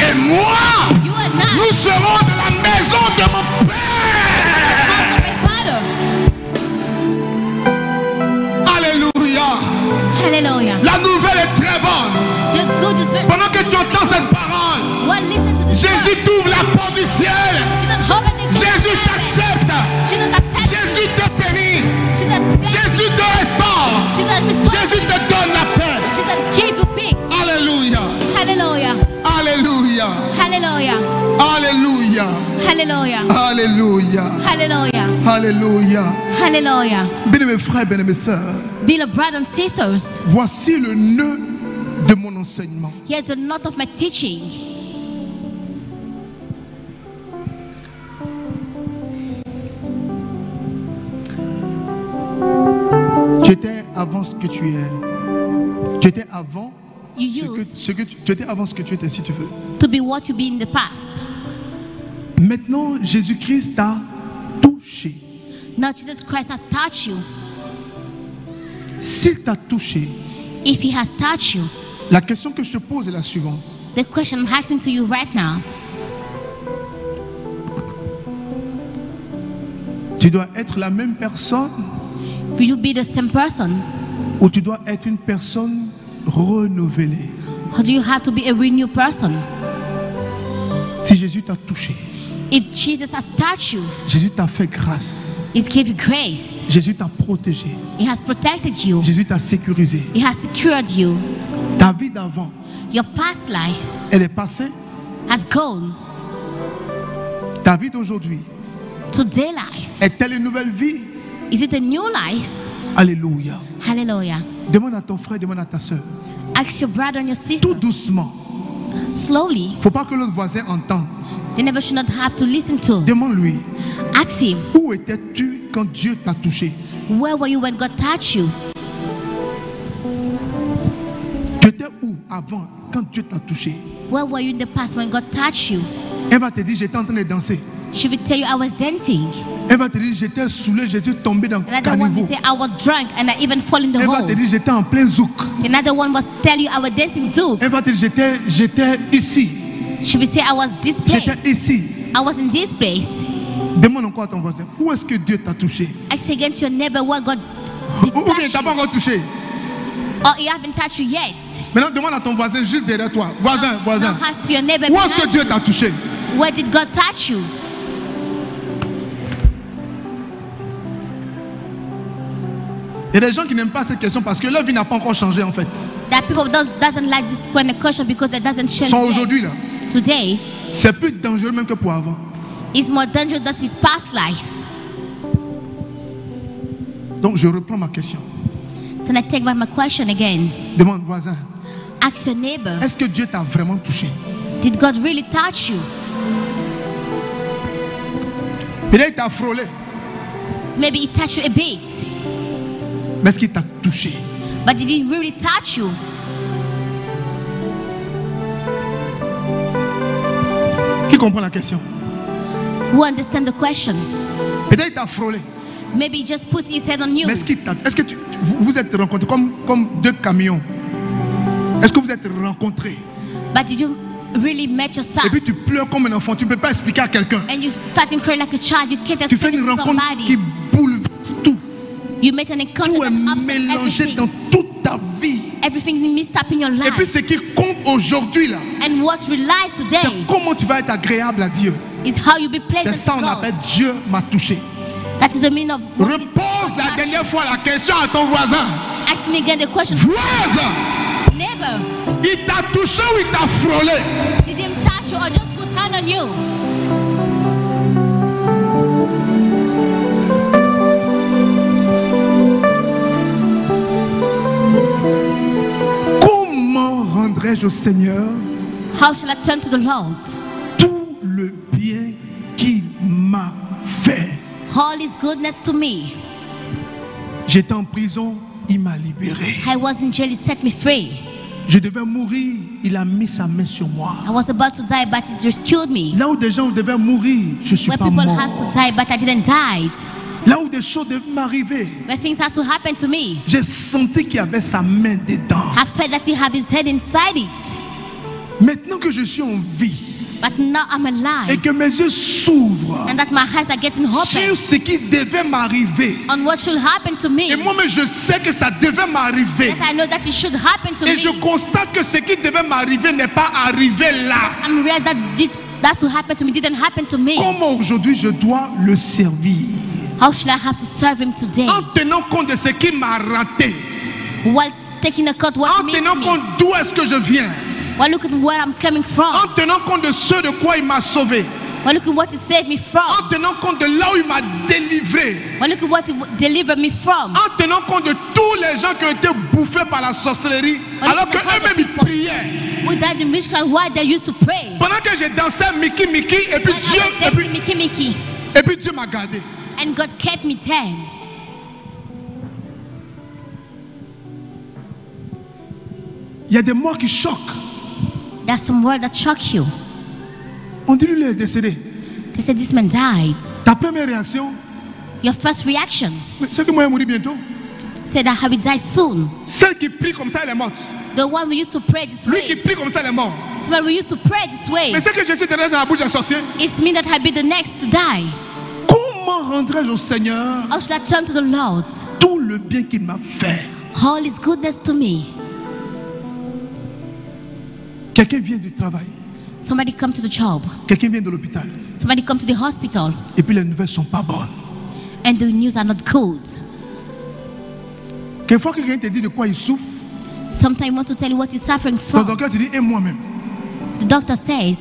et moi, you and I, nous serons dans la maison de mon Père. house of my Father. Alléluia. Hallelujah. La nouvelle est très bonne. The good is very Pendant que tu entends cette parole, Well, listen to this Jésus word. t'ouvre la porte du ciel. Jesus, open the door. Jésus t'accepte. Jesus, accept. Jésus te bénit. Jesus, bless. Jésus te restaure. Jesus, restore. Jésus te donne la paix. Jesus, give you peace. Alléluia. Hallelujah. Alléluia. Hallelujah. Alléluia. Hallelujah. Alléluia. Hallelujah. Alléluia. Hallelujah. Bien-aimés frères, bien-aimés sœurs, Beloved brothers and sisters, voici le nœud de mon enseignement. here's the knot of my teaching. Tu étais avant ce que tu es. Tu étais avant You ce que used tu étais avant ce que tu étais, si tu veux. to be what you be in the past. Maintenant, Jésus-Christ t'a touché. Now Jesus Christ has touched you. S'il t'a touché, If he has touched you, la question que je te pose est la suivante. The question I'm asking to you right now, tu dois être la même personne will you be the same person? ou tu dois être une personne renouvelée? Or do you have to be a renewed person? Si Jésus t'a touché, If Jesus has touched you, Jésus t'a fait grâce, He's gave you grace. Jésus t'a protégé, He has protected you. Jésus t'a sécurisé. He has secured you. Ta vie d'avant, Your past life elle est passée. has gone. Ta vie d'aujourd'hui, Today life, est-elle une nouvelle vie? is it a new life? Alléluia. Hallelujah. Demande à ton frère, demande à ta soeur. Ask your brother and your sister Tout doucement. slowly. Faut pas que l'autre voisin entende. They never should not have to listen to. Demande-lui, Ask him, où étais-tu quand Dieu t'a touché? where were you when God touched you? Tu étais où avant quand Dieu t'a touché? Where were you in the past when God touched you? Elle va te dire, j'étais en train de danser. She will tell you, I was dancing. Elle va te dire, j'étais saoulé, j'étais tombé dans le Another one will caniveau. say, I was drunk and I even fall in the Elle va hole. te dire, j'étais en plein zouk. Another one was tell you, I was dancing zouk. Elle va te dire, j'étais ici. She will say, I was this place. J'étais ici. I was in this place. Demande encore à ton voisin, où est-ce que Dieu t'a touché? Ask against your neighbor where God did Ou bien touch t'as pas you. encore touché. Or he haven't touched you yet. Maintenant, demande à ton voisin juste derrière toi. Voisin, voisin. Now ask your neighbor Où est-ce que behind Dieu you, t'a touché? where did God touch you? Il y a des gens qui n'aiment pas cette question parce que leur vie n'a pas encore changé en fait. That people doesn't like this kind of question because it doesn't change Sont yet. aujourd'hui là. Today C'est plus dangereux même que pour avant. is more dangerous than his past life. Donc je reprends ma question. Can I take back my question again? Demande voisin, Ask your neighbor, est-ce que Dieu t'a vraiment touché? did God really touch you? Peut-être il t'a frôlé, Maybe he touched you a bit, mais est-ce qu'il t'a touché? but did he really touch you? Qui comprend la question? Who understand the question? Peut-être il t'a frôlé, Maybe he just put his head on you. mais est-ce que vous êtes rencontrés comme deux camions? Est-ce que vous êtes rencontrés? But did you really met Et yourself? puis tu pleures comme un enfant, tu ne peux pas expliquer à quelqu'un. And you starting crying like a child. You can't Tu fais explain it une to rencontre qui somebody. bouleverse tout. You make an encounter Tout est that upsets mélangé dans everything. toute ta vie. Everything is messed up in your Et puis life. ce qui compte aujourd'hui là, And what relies today c'est comment tu vas être agréable à Dieu. is how you be C'est pleasant ça to on appelle God. Dieu m'a touché. That is the meaning of what we Repose la say. dernière fois la question à ton voisin. Ask me again the question. Voisin, Neighbor, il t'a touché ou il t'a frôlé? did him touch you or just put hand on you? Comment rendrai-je au Seigneur How shall I turn to the Lord? tout le bien qu'il m'a fait? All his goodness to me. J'étais en prison, il m'a libéré. I was in jail, he set me free. Je devais mourir, il a mis sa main sur moi. I was about to die, but he's rescued me. Là où des gens devaient mourir, je ne suis Where pas people mort. has to die, but I didn't die. Là où des choses devaient m'arriver, Where things has to happen to me, j'ai senti qu'il y avait sa main dedans. I felt that he had his head inside it. Maintenant que je suis en vie But now I'm et alive, que mes yeux s'ouvrent and that my eyes are getting open sur ce qui devait m'arriver, on what should happen to me. et moi-même je sais que ça devait m'arriver, Yes, I know that it should happen to et me. je constate que ce qui devait m'arriver n'est pas arrivé là. I'm realized that that's to happen to me didn't happen to me. Comment aujourd'hui je dois le servir? How should I have to serve him today? En tenant compte de ce qui m'a raté, While taking account what en missed tenant me, compte d'où est-ce que je viens, while looking where I'm coming from, en tenant compte de ce de quoi il m'a sauvé, while looking what he saved me from, en tenant compte de là où il m'a délivré, while looking what he delivered me from, en tenant compte de tous les gens qui ont été bouffés par la sorcellerie, alors que eux-mêmes ils priaient. without the witchcraft, why they used to pray. Pendant que je dansais Mickey, et puis And Dieu, I was dancing Mickey, et puis Dieu m'a gardé. and God kept me there. Il y a des morts qui choquent. There's some word that shocked you. On dit lui il est décédé. They said this man died. Ta première réaction, Your first reaction c'est que moi je vais mourir bientôt. said that I will die soon. Celle qui prie comme ça, elle est morte. The one we used to pray this Lui qui way. prie comme ça, il est mort. It's when we used to pray this way. Mais c'est que Jésus était dans la bouche d'un sorcier. It's me that had been the next to die. Comment rendrai-je au Seigneur How should I turn to the Lord? tout le bien qu'il m'a fait? All His goodness to me. Quelqu'un vient du travail, Somebody come to the job. quelqu'un vient de l'hôpital, Somebody come to the hospital. et puis les nouvelles sont pas bonnes. And the news are not good. Quelquefois, quelqu'un te dit de quoi il souffre, Sometimes I want to tell you what he's suffering ton from. docteur te dit, et moi-même, The doctor says,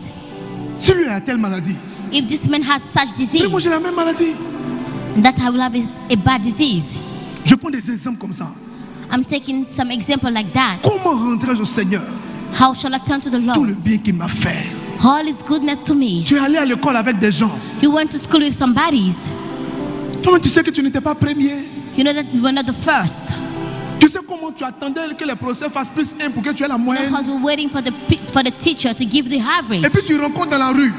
si lui a telle maladie, if this man has such mais disease, moi j'ai la même maladie. that I will have a bad disease. Je prends des exemples comme ça. I'm taking some example like that. Comment rendrai-je au Seigneur How shall I turn to the tout le Lord? bien qu'il m'a fait? All His goodness to me. Tu es allé à l'école avec des gens. You went to school with somebody. Toi, tu sais que tu n'étais pas premier. You know that you were not the first. Tu sais comment tu attendais que les professeurs fassent plus 1 pour que tu aies la moyenne. Because we're waiting for the teacher to give the average. Et puis tu rencontres dans la rue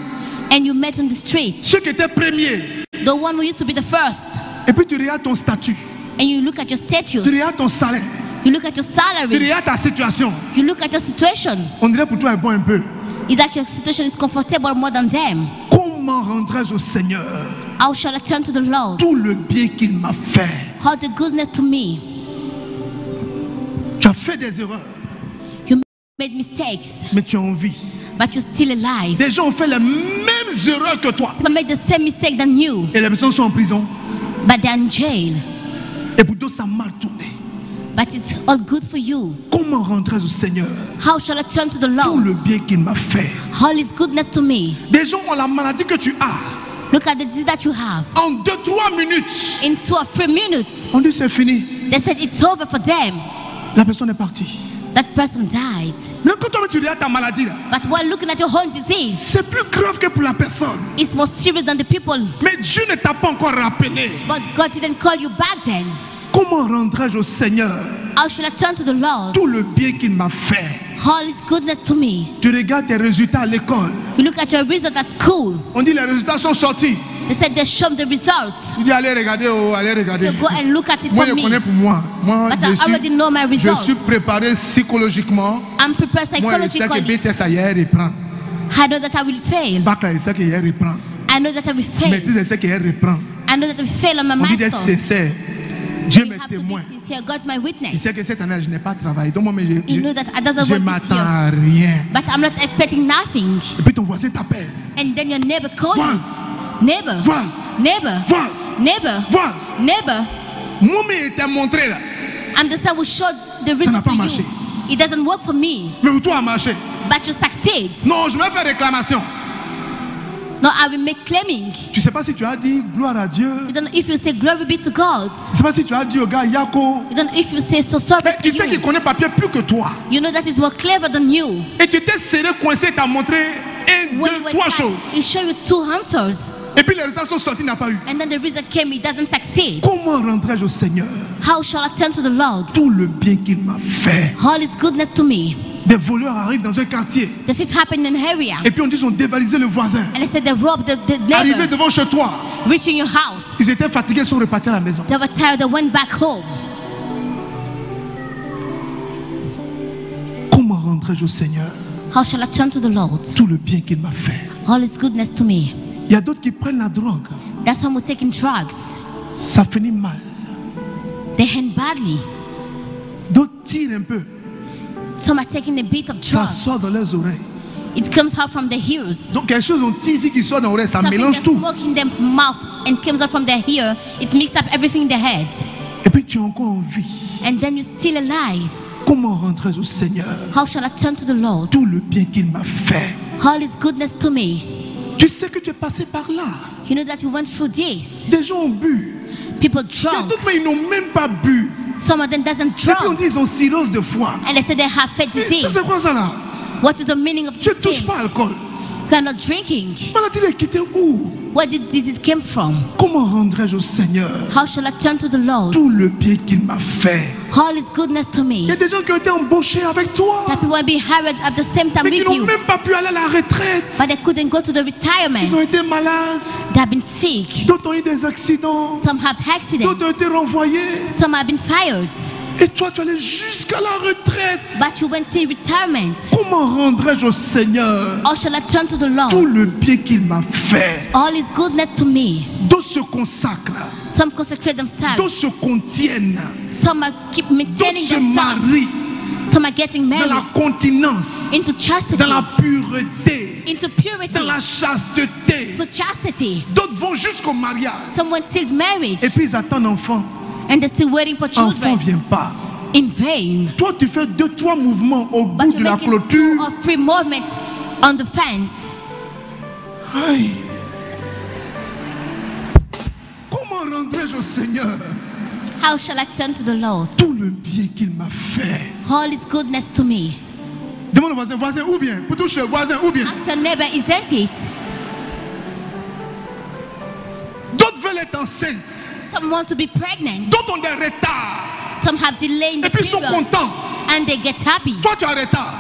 And you met on the street. ceux qui étaient premiers. The one who used to be the first. Et puis tu regardes ton statut, And you look at your status. tu regardes ton salaire, You look at your tu salary. regardes ta situation. You look at your situation. On dirait pour toi est bon un peu. Is that your situation is comfortable more than them? Comment rendrai-je au Seigneur How shall I turn to the Lord? tout le bien qu'il m'a fait? How the goodness to me. Tu as fait des erreurs, You made mistakes, mais tu as envie. but you're still alive. Des gens ont fait les mêmes erreurs que toi. People made the same mistake than you, Et les personnes sont en prison. but they're in jail. Et pour d'autres, ça a mal tourné. But it's all good for you. Comment rendrai-je au Seigneur How shall I turn to the tout le Lord? bien qu'il m'a fait? All His goodness to me. Des gens ont la maladie que tu as. Look at the disease that you have. En 2-3 minutes, In 2 or 3 minutes, on dit c'est fini. they said it's over for them. La personne est partie. That person died. Mais quand toi tu regardes ta maladie là, But while looking at your own disease, c'est plus grave que pour la personne. it's more serious than the people. Mais Dieu ne t'a pas encore rappelé. But God didn't call you back then. Comment rendrai-je au Seigneur How should I turn to the Lord? tout le bien qu'il m'a fait? All His goodness to me. Tu regardes tes résultats à l'école. You look at your result at school. On dit les résultats sont sortis. They said they showed the results. Tu dis allez regarder, oh, allez regarder. So go and look at it Moi for je connais me. pour moi. Moi But I already know my je suis results. préparé psychologiquement. I'm prepared Moi je sais que psychologically. BTS hier reprend. I know that I will fail. Bac là je sais qu'il reprend. I know that I will fail. Maîtrise je sais qu'il reprend. I know that I will fail on my On dit d'être milestone. sincère. Dieu You m'est have to be témoin. sincere. God's my Il witness. sait que cette année je n'ai pas travaillé. Donc moi mais You know that I doesn't je work this m'attends year. à rien. But I'm not expecting nothing. Et puis ton voisin t'appelle. And then your neighbor calls Voice, you. Neighbor. voice, Neighbor. voice, Neighbor. voice. Neighbor. Moi mais il t'a montré là. I'm the son who showed the n'a result pas to marché. you. It doesn't work for me. Mais pour toi a marché. But you succeed. Non, je vais faire réclamation. No, I will make claiming. Tu sais pas si tu as dit gloire à Dieu. You don't know if you say glory be to God. Je sais pas si tu as dit au gars Yako. You don't know if you say so sorry Mais to tu sais qu'il you. connaît papier plus que toi. You know that is more clever than you. Et tu t'es serré, coincé, t'as montré un, When you deux, were trois tired, choses. he showed you 2 answers. Et puis les résultats sont sortis, il n'a pas eu. And then the result came, it doesn't succeed. Comment rendrai-je au Seigneur How shall I turn to the Lord? tout le bien qu'il m'a fait? All His goodness to me. Des voleurs arrivent dans un quartier. The fifth happened in an area. Et puis on dit qu'ils ont dévalisé le voisin. And they said they robbed the Arrivé neighbor, devant chez toi. reaching your house. Ils étaient fatigués, ils sont repartis à la maison. They were tired, they went back home. Comment rendrai-je au Seigneur How shall I turn to the Lord? tout le bien qu'il m'a fait? All His goodness to me. Il y a d'autres qui prennent la drogue. That's some who taking drugs. Ça finit mal. They end badly. D'autres tirent un peu. Some are taking a bit of Ça drugs. sort dans leurs oreilles. It comes out from their ears. Donc quelque chose on tire ici qui sort dans l'oreille, ça Something mélange that's tout. smoke in their mouth and comes out from their ear. It's mixed up everything in their head. Et puis tu es encore en vie. And then you're still alive. Comment rendrai-je au Seigneur How shall I turn to the Lord? tout le bien qu'il m'a fait? All His goodness to me. Tu sais que tu es passé par là. You know that you went through this. Des gens ont bu. People Il y a drunk. d'autres, mais ils n'ont même pas bu. Some of them doesn't Et puis on drunk. dit ils ont cirrhose de foie. And they say they have fat Mais ça disease. c'est quoi ça là? What is the meaning of Tu ne this? touches pas à l'alcool. You are not drinking. Maladie est quittée où? Where did disease came from? Comment rendrai-je au Seigneur How shall I turn to the Lord? tout le bien qu'il m'a fait? All His goodness to Il y me. a des gens qui ont été embauchés avec toi, That people will be hired at the same time mais qui with n'ont you. même pas pu aller à la retraite. But they couldn't go to the retirement. Ils ont été malades. They have been sick. D'autres ont eu des accidents. Some have accidents. D'autres ont été renvoyés. Some have been fired. Et toi, tu allais jusqu'à la retraite. but you went in retirement. Comment rendrai-je au Seigneur How shall I turn to the Lord? tout le bien qu'il m'a fait? All His goodness to me. D'autres se consacrent, Some consecrate themselves. d'autres se contiennent, Some are keep d'autres maintaining se themselves. marient Some are getting dans la married continence, into chastity, dans la pureté, into purity, dans la chasteté. for chastity. D'autres vont jusqu'au mariage Some went till marriage, et puis ils attendent enfant. and they're still waiting for Enfant children vient pas. in vain. Toi, tu fais 2-3 mouvements au But bout you're de la making clôture. 2 or 3 movements on the fence. Aïe. Comment rendrai-je au Seigneur How shall I turn to the Lord? tout le bien qu'il m'a fait? All His goodness to me. Demande au voisin, voisin ou bien? Pour toucher le voisin ou bien? Ask your neighbor, isn't it? D'autres veulent être enceintes. Some want to be pregnant. D'autres ont des retards. Some have delay in Et the puis ils sont period, contents. and they get happy. Toi, tu as retard.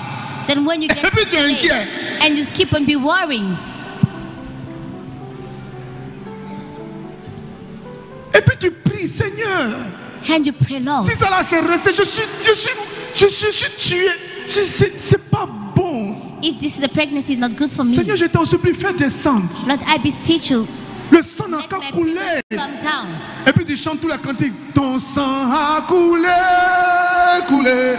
Then when you get Et puis tu es delayed, inquiet. and you keep on be worrying, Et puis tu pries, Seigneur. and you pray, Lord, Si ça là c'est resté, je suis tué. C'est pas bon. if this is a pregnancy, it's not good for me. Seigneur, je t'en supplie, fais descendre. Lord, I beseech you, Le sang n'a let qu'à my couler. period come down. Et puis tu chantes tous les cantiques. Ton sang a coulé, coulé.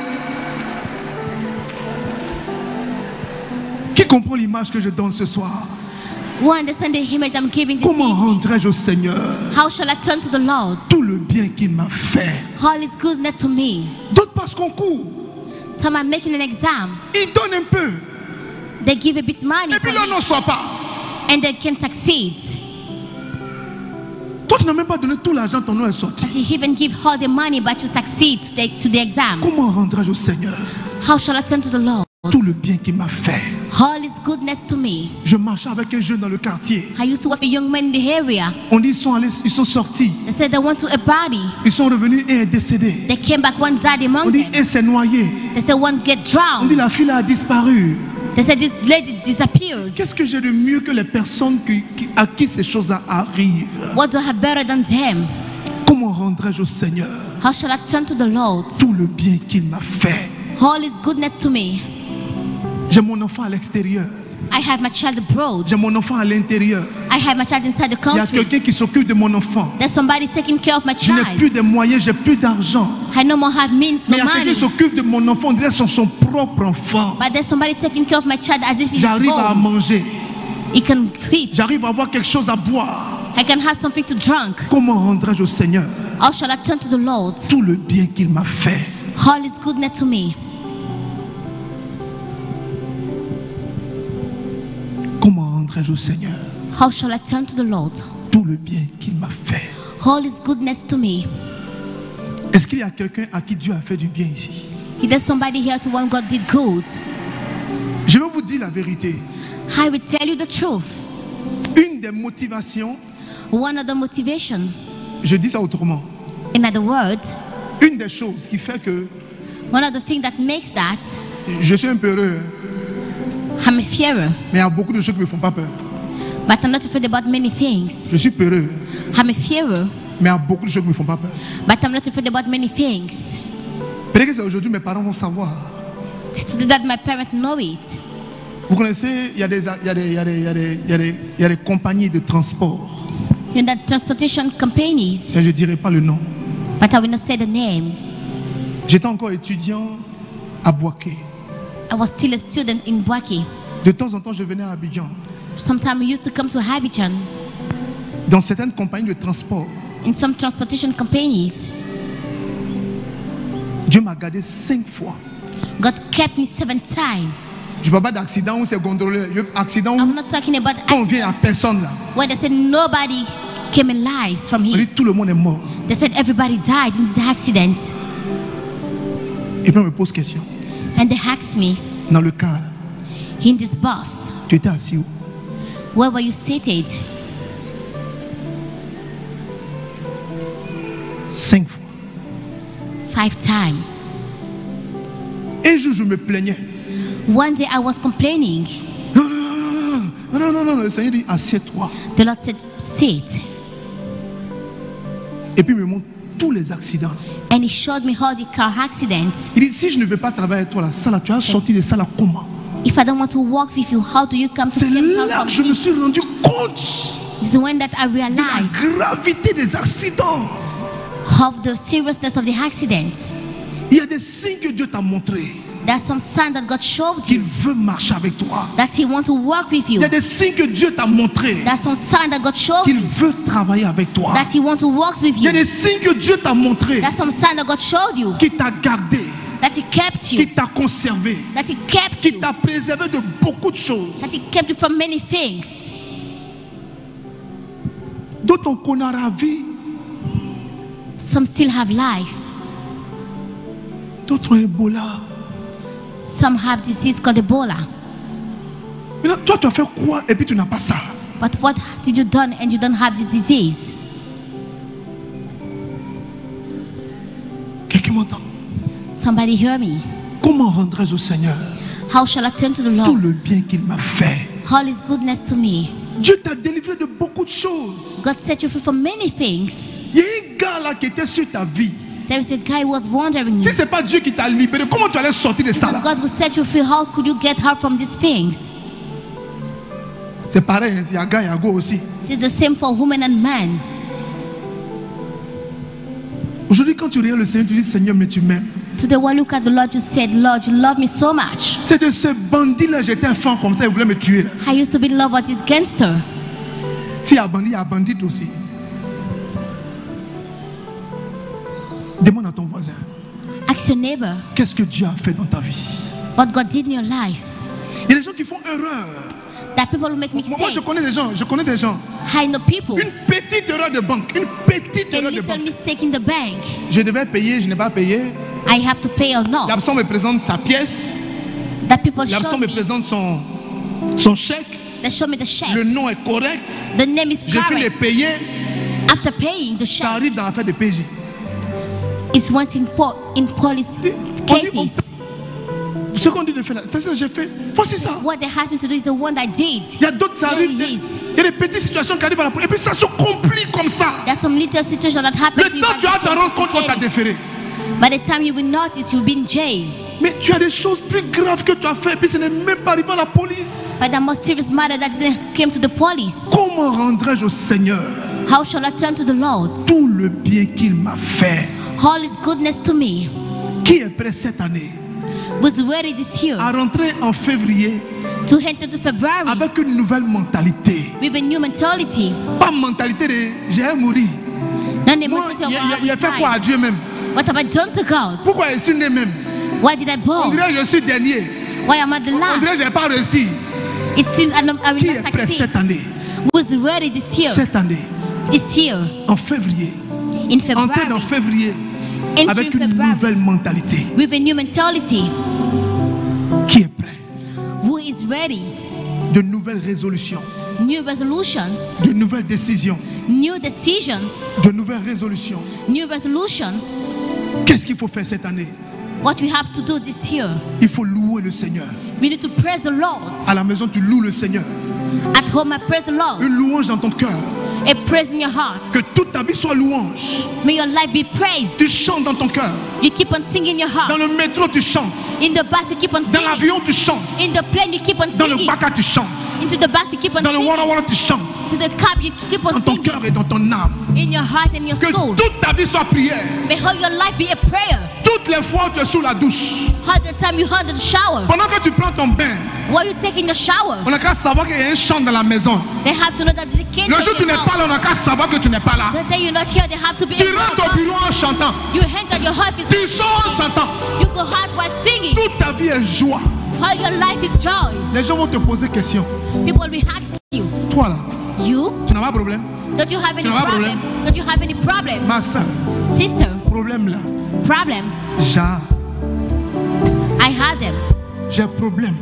Qui comprend l'image que je donne ce soir? Who understand the image I'm giving this Comment evening? rendrai-je au Seigneur How shall I turn to the Lord? tout le bien qu'il m'a fait? All His goodness to me. D'autres passent concours. Some are making an exam. Ils donnent un peu. They give a bit money Et puis for là, it, n'en soit pas. and they can succeed. Toi, tu n'as même pas donné tout l'argent, ton nom est sorti. But you even give all the money, but you succeed to the exam. Comment rendrai-je au Seigneur How shall I turn to the Lord? tout le bien qu'il m'a fait? All His goodness to me. Je marchais avec un jeune dans le quartier. I used to work with a young man in the area. On dit ils sont sortis. They said they went to a party. Ils sont revenus et est décédé. They came back, one died On among dit them. et s'est noyé. They said one get On dit drowned. la fille a disparu. They said this lady disappeared. Qu'est-ce que j'ai de mieux que les personnes à qui ces choses arrivent? What do I have better than them? Comment rendrai-je au Seigneur How shall I turn to the Lord? tout le bien qu'il m'a fait? All His goodness to me. J'ai mon enfant à l'extérieur. I have my child abroad. J'ai mon enfant à l'intérieur. I have my child inside the Il y a country. quelqu'un qui s'occupe de mon enfant. There's somebody taking care of my Je n'ai plus child. de moyens, j'ai plus d'argent. I no more have means, Mais no il y a quelqu'un money. qui s'occupe de mon enfant, on dirait son propre enfant. But there's somebody taking care of my child as if he's J'arrive à home. manger. He can eat. J'arrive à avoir quelque chose à boire. I can have something to drink. Comment rendrai-je au Seigneur How shall I turn to the Lord? tout le bien qu'il m'a fait? All His goodness to me. Comment rendrai-je au Seigneur How shall I turn to the Lord? tout le bien qu'il m'a fait? All His goodness to me. Est-ce qu'il y a quelqu'un à qui Dieu a fait du bien ici? If there's somebody here to whom God did good, Je vais vous dire la vérité. I will tell you the truth. Une des motivations, One of the motivation, je dis ça autrement, in other words, une des choses qui fait que one of the things that makes that, je suis un peu heureux, I'm a fearer. mais il y a beaucoup de choses qui ne me font pas peur. But I'm not afraid about many things. Je suis peureux, I'm a fearer. mais il y a beaucoup de choses qui ne me font pas peur. But I'm not afraid about many things. Peut-être que c'est aujourd'hui mes parents vont savoir. It's today that my parents know it. Vous connaissez, il y a des compagnies de transport. You know that transportation companies, Et je ne dirai pas le nom. but I will not say the name. J'étais encore étudiant à Boaké. I was still a student in Boaké. De temps en temps, je venais à Abidjan. Sometimes we used to come to Abidjan. Dans certaines compagnies de transport, In some transportation companies, Dieu m'a gardé 5 fois. God kept me 7 times. Je ne parle pas d'accident où c'est gondolé. Accident I'm où not talking about quand on vient à accidents personne là. where they said nobody came alive from On dit it. tout le monde est mort. They said everybody died in this accident. Et puis on me pose question. And they asked me, Dans le car, in this bus, tu étais assis où? where were you seated? 5 fois. 5 times. Un jour, je me plaignais. One day I was complaining. Non, non, non, non, non, non, non, non, non. Le Seigneur dit, assieds-toi. The Lord said, sit. Et puis il me montre tous les accidents. And he showed me all the car accidents. Il dit, si je ne veux pas travailler avec toi là, ça là, tu as sorti de ça là comment? If I don't want to walk with you, how do you come to C'est get là out que from je me this? suis rendu compte It's when that I de la realized gravité des accidents. of the seriousness of the accidents. Il y a des signes que Dieu t'a montré There's some sign that God showed qu'il you veut marcher avec toi. that He wants to work with Il you. y a des signes que Dieu t'a montré There's some sign that God showed qu'il you veut travailler avec toi. that He wants to work with Il y a you. des signes que Dieu t'a montré There's some sign that God showed you qui t'a gardé, that He kept you, qui t'a conservé, that He kept qui you, t'a préservé de beaucoup de choses. that He kept you from many things. D'autres on connaît la vie, Some still have life. d'autres ont Ebola. Some have disease called Ebola. Maintenant, toi, tu as fait quoi et puis tu n'as pas ça? But what did you done and you don't have this disease? Quelqu'un m'entend? Somebody hear me. Comment rendrai-je au Seigneur How shall I turn to the tout le Lord? bien qu'il m'a fait? All His goodness to me. Dieu t'a délivré de beaucoup de choses. God set you free from many things. Il y a un gars là qui était sur ta vie. There is a guy who was wondering Si you. ce n'est pas Dieu qui t'a libéré, comment tu allais sortir de ça If là? God will set you free, how could you get out from these things? C'est pareil, il y a gars, il y a go aussi. It is the same for women and men. Aujourd'hui, quand tu regardes le Seigneur, tu dis Seigneur, mais tu m'aimes. Today, when you look at the Lord, you said, Lord, you love me so much. C'est de ce bandit là, j'étais un fan comme ça, il voulait me tuer là. I used to be in love with this gangster. S'il y a un bandit, il y a un bandit aussi. Demande à ton voisin, Ask your neighbor qu'est-ce que Dieu a fait dans ta vie? what God did in your life. Il y a des gens qui font erreur. That people will make Moi, mistakes. je connais des gens. I know people. Une petite erreur de banque, une petite A erreur de little banque. mistake in the bank. Je devais payer, je n'ai pas payé. I have to pay or not. L'absent me présente sa pièce. That people L'absent show me me. présente son chèque. They show me the check. Le nom est correct. The name is Je finis de correct. payer. After paying the Ça check, arrive dans l'affaire de PJ. it's went in police On dit, cases. ce qu'on dit de faire là, c'est ça que j'ai fait. Voici ça. What they asked me to do is the one I did. Il y a d'autres, ça There arrive. it is. Il y a des petites situations qui arrivent à la police. Et puis ça se complique comme ça. There's some little situation that happened Le to you. temps but tu vas te rendre compte qu'on t'a you déféré. By the time you will notice, you'll be in jail. Mais tu as des choses plus graves que tu as fait. Et puis ce n'est même pas arrivé à la police. But the most serious matter that didn't came to the police. Comment rendrai-je au Seigneur How shall I turn to the Lord? tout le bien qu'il m'a fait? All His goodness to me. Qui est prêt cette année Was ready this year à rentrer en février to enter to February avec une nouvelle mentalité? with a new mentality. Pas mentalité de j'ai mourir. Not the Moi, mentality of il a fait quoi à Dieu même? what have I done to God? Pourquoi je suis né même? Why did I On born? dirait que je suis dernier. Why am I the On last? dirait que je n'ai pas réussi. It seems I will Qui est not prêt succeed. cette année? Was ready this year. Cette année, This year en février, in entrer dans February. février avec Entering une February nouvelle mentalité. with a new mentality. Qui est prêt? Who is ready? De nouvelles résolutions, New resolutions. de nouvelles décisions, New decisions. de nouvelles résolutions. New resolutions. Qu'est-ce qu'il faut faire cette année? What we have to do this year. Il faut louer le Seigneur. We need to praise the Lord. À la maison, tu loues le Seigneur. At home, I praise the Lord. Une louange dans ton cœur. A praise in your heart. Que toute ta vie soit louange. May your life be praised. Tu chantes dans ton cœur. You keep on singing your heart. Dans le métro, tu chantes. In the bus, you keep on Dans singing. l'avion, tu chantes. In the plane, you keep on Dans le singing. baka, tu chantes. Into the bus, you keep on Dans le singing. wara tu chantes. To the cab, you keep on Dans ton singing. cœur et dans ton âme. In your heart and your Que soul. toute ta vie soit prière. May all your life be a prayer. Toutes les fois où tu es sous la douche. All the time you under the shower. Pendant que tu prends ton bain, While you taking the shower, on n'a qu'à savoir qu'il y a un chant dans la maison. they have to know that the kids Le are jour où tu in n'es the pas house. là, on n'a qu'à savoir que tu n'es pas là. The day you're not here, they have to be Tu able to rentres au know. bureau en chantant. You enter your heart is Tu sors en singing. chantant. You go hard while singing. Toute ta vie est joie. All your life is joy. Les gens vont te poser question. People will ask you, Toi là, you? tu n'as pas de problème. Don't you have any Tu n'as pas de problem? Don't you have any problem? Ma soeur, Sister, problème là. problems. I have them. J'ai problème.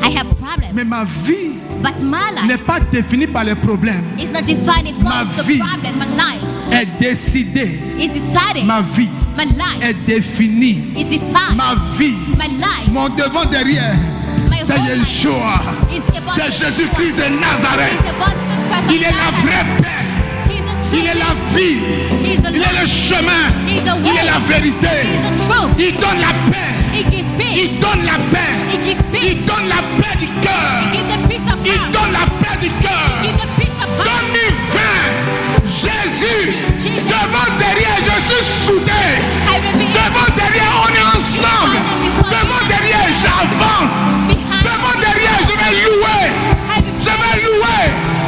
I have problems. Mais ma vie But my n'est life pas définie par les problèmes. is not defined Ma according to vie. the problem. My life Est décidée. is decided. Ma vie My life est définie. is defined. Ma vie, My life mon devant derrière, My c'est whole life Yeshua. is about C'est Jésus-Christ de It's Nazareth. about Jesus Christ of Il est la Nazareth. vraie paix. He is the Il est la vie. He's the Il est le light. chemin. He's the Il est way. la vérité. He's the truth. Il donne la paix. He gives peace. Il donne la paix. He gives peace. Il donne la paix du He cœur. gives the peace of Il heart. donne la paix du He cœur. gives the peace of heart. 2020, Jésus, Jesus. devant, derrière, je suis soudé. I will be Devant, derrière, on est ensemble. Devant, derrière, j'avance. Devant, derrière, je vais louer. Je vais louer.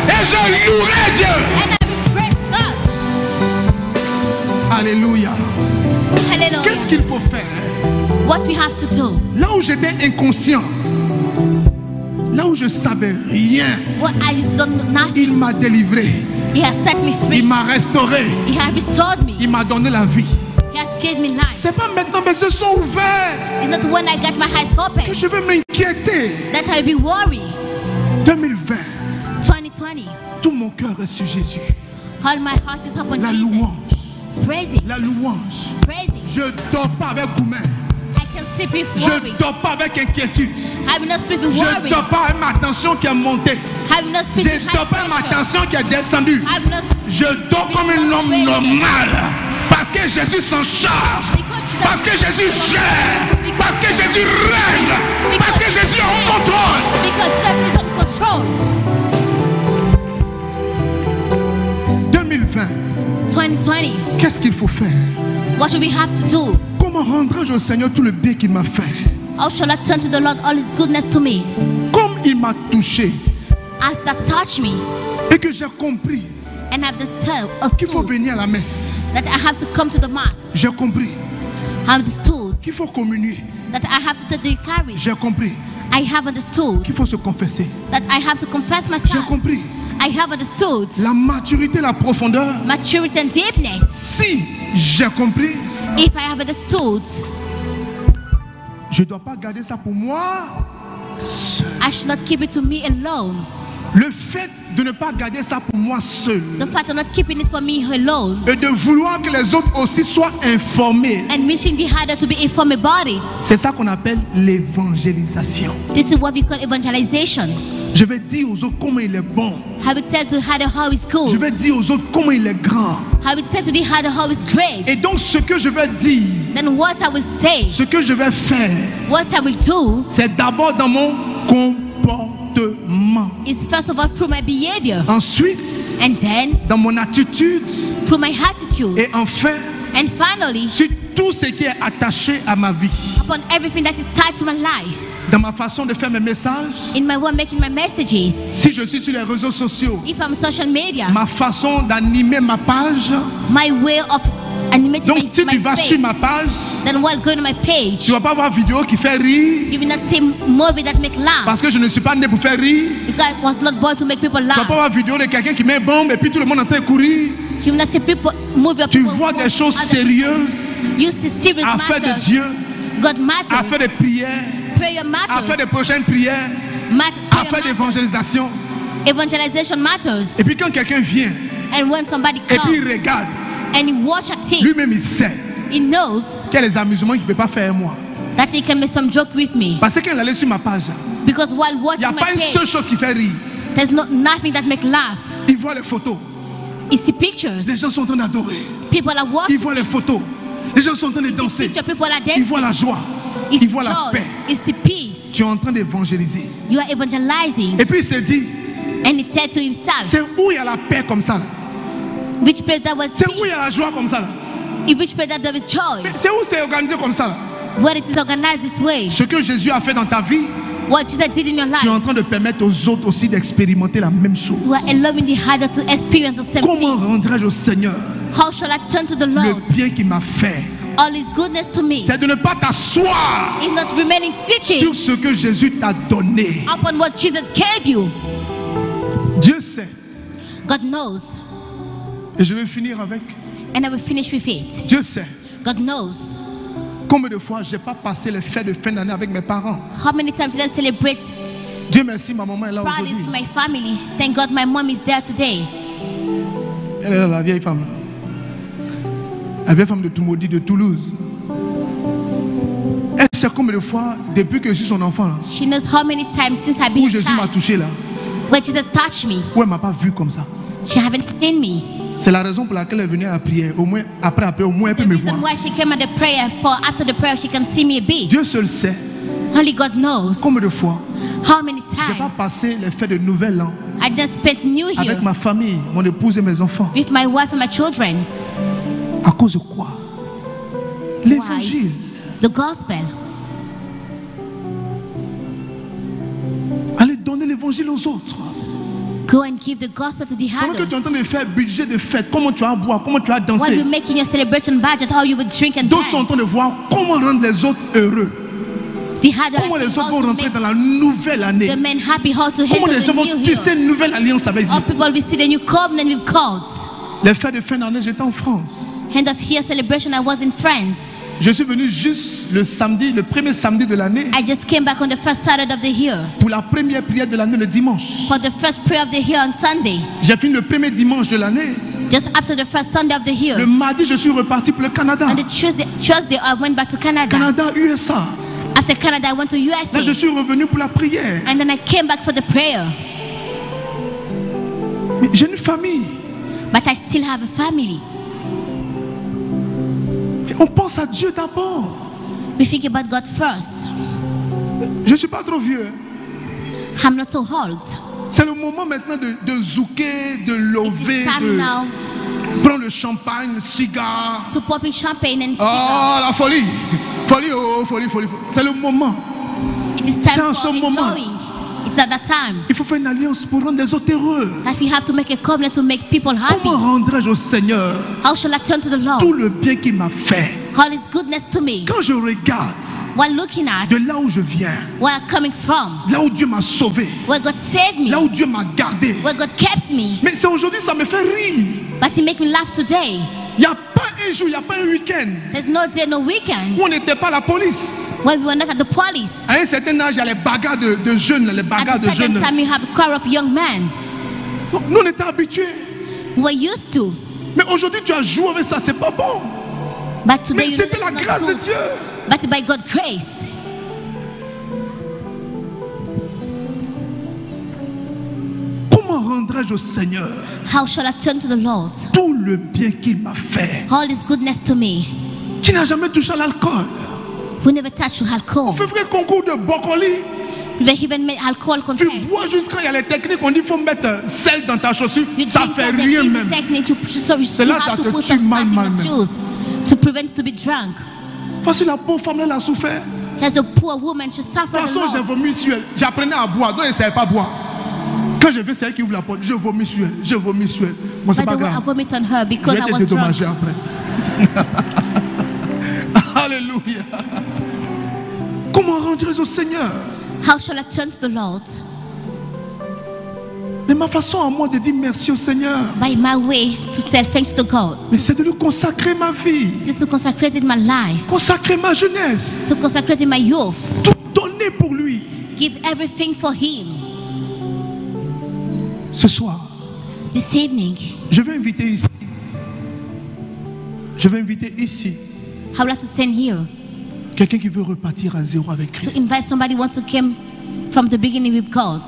Et je louerai Dieu. and I will praise God. Alléluia. Hallelujah. Qu'est-ce qu'il faut faire? What we have to do. Là où j'étais inconscient, là où je savais rien, What I used to do nothing. il m'a délivré. He has set me Il free. m'a restauré. He has restored me. Il m'a donné la vie. He has given me life. C'est pas maintenant, mais ce sont ouverts It's not when I got my eyes que open je vais m'inquiéter. that I'll be worried. 2020, 2020. tout mon cœur est sur Jésus. All my heart is upon La Jesus. louange, Praising. la louange. Praising. Je dors pas avec gourmet. I can sleep with worry. Je dors pas avec inquiétude. I will not sleep with Je worry. dors pas avec ma tension qui est montée. I will not sleep Je with high dors pas avec ma pressure. tension qui est descendue. I will not Je dors comme un homme normal. Parce que Jésus s'en charge. Parce que Jésus gère. Parce que Jésus règne. Parce que Jésus est en contrôle. Because Jesus is on control. 2020, 2020. qu'est-ce qu'il faut faire? What should we have to do? Comment rendrai-je au Seigneur tout le bien qu'il m'a fait? How shall I turn to the Lord all his goodness to me? Comme il m'a touché As that touch me et que j'ai compris and have this tell qu'il faut venir à la messe. that I have to come to the mass. J'ai compris I have understood qu'il faut communier. that I have to take the Eucharist. J'ai compris I have understood qu'il faut se confesser. that I have to confess my J'ai sin. compris I have understood la maturité, la profondeur. maturity and deepness. Si j'ai compris, If I have understood, je ne dois pas garder ça pour moi seul. I should not keep it to me alone. Le fait de ne pas garder ça pour moi seul The fact of not keeping it for me alone et de vouloir que les autres aussi soient informés, and wishing the other to be informed about it. c'est ça qu'on appelle l'évangélisation. This is what we call evangelization. Je vais dire aux autres comment il est bon. I will tell to the other how it's Je good. vais dire aux autres comment il est grand. I will tell to the other how it's great. Et donc ce que je vais dire, Then what I will say, ce que je vais faire, what I will do c'est d'abord dans mon comportement. is first of all through my behavior, Ensuite, and then dans mon attitude. through my attitude, Et enfin, and finally sur tout ce qui est attaché à ma vie. upon everything that is tied to my life. Dans ma façon de faire mes messages, In my way of making my messages, si je suis sur les réseaux sociaux, if I'm social media, ma façon d'animer ma page. my way of animating Donc si my tu vas face, sur ma page, then while going to my page, tu ne vas pas voir vidéo qui fait rire. you will not see movie that make laugh, Parce que je ne suis pas né pour faire rire. because I was not born to make people Tu ne vas pas laugh. voir vidéo de quelqu'un qui met bombe et puis tout le monde est en train de courir. You will not see people movie of Tu people vois who des choses other sérieuses, people. You see serious affaires de matters. Dieu, God matters. affaires de prière, Prayer matters. affaires de prochaines prières, Prayer affaires matters. d'évangélisation. Evangelization matters. Et puis quand quelqu'un vient And when somebody et puis il comes regarde, and he watch at it, lui-même il sait he knows qu'il y a des amusements qu'il ne peut pas faire moi. that he can make some joke with me. Parce que quand il allait sur ma page, Because while il n'y watching a my pas une seule page, chose qui fait rire. there's nothing that make laugh. Il voit les photos. You see pictures. Les gens sont en train d'adorer. People are Il watching. voit les photos. Les gens sont en train de danser. Picture. People are Il dancing. voit la joie. It's Il voit la joy. paix. It's the peace. Tu es en train d'évangéliser. You are evangelizing. Et puis il se dit, And he said to himself, c'est où il y a la paix comme ça là? which place that was C'est où il peace? y a la joie comme ça là? In which place that there is joy? C'est où c'est organisé comme ça là? Where it is organized this way? Ce que Jésus a fait dans ta vie, What Jesus did in your tu es en life? train de permettre aux autres aussi d'expérimenter la même chose. You are allowing the other to experience the same Comment thing. rendrai-je au Seigneur How shall I turn to the le Lord? bien qu'il m'a fait? All his goodness to me C'est de ne pas t'asseoir is not remaining sitting sur ce que Jésus t'a donné. upon what Jesus gave you. Dieu sait. God knows. Et je vais finir avec. And I will finish with it. Dieu sait. God knows. Combien de fois j'ai pas passé les fêtes de fin d'année avec mes parents? How many times did I celebrate Dieu merci, ma maman est là parties aujourd'hui. with my family? Thank God my mom is there today. Elle est là, la vieille femme. La vieille femme de Toumoudi, de Toulouse. Elle sait combien de fois, depuis que je suis son enfant, là, She knows how many times since I've où been a Jésus m'a child, touché là, when Jesus touched me, où elle m'a pas vu comme ça. she haven't seen me. C'est la raison pour laquelle elle venait à la prière. Au moins, après, au moins, elle peut The me reason voir. why she came at the prayer, for after the prayer she can see me a bit. Dieu seul sait Only God knows combien de fois how many je n'ai pas times passé les fêtes de Nouvel An I didn't spend New avec Year ma famille, mon épouse et mes enfants. with my wife and my children. À cause de quoi? L'évangile. The gospel. Allez donner l'évangile aux autres. Go and give the gospel to the Pendant que tu es en others. train de faire budget de fête, comment tu vas boire, comment tu vas While danser. you're making your celebration budget, how you would drink and D'autres sont en train dance. de voir comment rendre les autres heureux. The others Comment les autres how vont to rentrer make dans la nouvelle année. the men happy, how to Comment les handle gens the vont new tisser year. une nouvelle alliance avec All Dieu. people will see the new covenant with God. Les fêtes de fin d'année, j'étais en France. End of year celebration, I was in France. Je suis venu juste le samedi, le premier samedi de l'année, I just came back on the first Saturday of the year. pour la première prière de l'année le dimanche. For the first prayer of the year on Sunday. J'ai fini le premier dimanche de l'année. Just after the first Sunday of the year. Le mardi, je suis reparti pour le Canada. On the Tuesday I went back to Canada. Canada, USA. After Canada, I went to Là, je USA. suis revenu pour la prière. And then I came back for the prayer. Mais j'ai une famille. But I still have a family. Et on pense à Dieu d'abord. We think about God first. Je ne suis pas trop vieux. I'm not so old. C'est le moment maintenant de zouker, de lever, It's time de now prendre le champagne, le cigare. to pop in champagne and Oh, la folie. Folie, oh, folie, folie, folie. C'est le moment. it is c'est time en for ce moment. enjoying. It's at that time Il faut faire une alliance pour rendre les autres heureux. that we have to make a covenant to make people happy. Comment rendrai-je au Seigneur How shall I turn to the tout Lord? le bien qu'il m'a fait? All His goodness to me. Quand je regarde While looking at de là où je viens, where I'm coming from, là où Dieu m'a sauvé, where God saved me, là où Dieu m'a gardé. where God kept me. Mais c'est aujourd'hui, ça me fait rire. But He make me laugh today. Il n'y a pas un jour, il n'y a pas un week-end There's no day, no weekend où on n'était pas à la police. when we were not at the police. À un certain âge, il y a les bagarres de jeunes, les bagarres At de the second jeunes. time, you have a choir of young men. Donc, nous, on était habitués. We were used to. Mais aujourd'hui, tu as joué avec ça, c'est pas bon. But today, Mais you know, c'était la that's not grâce de good. Dieu. But by God's grace. Comment rendrai-je au Seigneur How shall I turn to the Lord? tout le bien qu'il m'a fait? All His goodness to me. Qui n'a jamais touché à l'alcool? We never touch alcohol. On fait vrai concours de brocoli. We even made alcohol Tu contest. bois jusqu'à il y a les techniques, on dit qu'il faut mettre sel dans ta chaussure. You Ça drink fait from the rien evil même. technique so là, you ça have te to put tue some mal, salt mal in the même. juice to prevent to be drunk. Voici la pauvre femme, elle a souffert. There's a poor woman, she De suffered toute façon, a j'ai lot. vomi sur elle. J'apprenais à boire, donc elle ne savait pas boire. Quand je vais, c'est elle qui ouvre la porte. Je vomis sur elle. Je vomis sur elle. Bon, c'est By pas the way, I grave. vomit on her Je because vais I te was drunk. dédommager après. Alléluia. Comment rendrai-je au Seigneur? How shall I turn to the Lord? Mais ma façon à moi de dire merci au Seigneur, By my way to tell thanks to God. mais c'est de lui consacrer ma vie, Just to consecrate in my life, consacrer ma jeunesse, to consecrate in my youth, tout donner pour lui. give everything for Him. Ce soir, This evening, je vais inviter ici. Je vais inviter ici I would like to stand here quelqu'un qui veut repartir à zéro avec to Christ. invite somebody who wants to come from the beginning with God.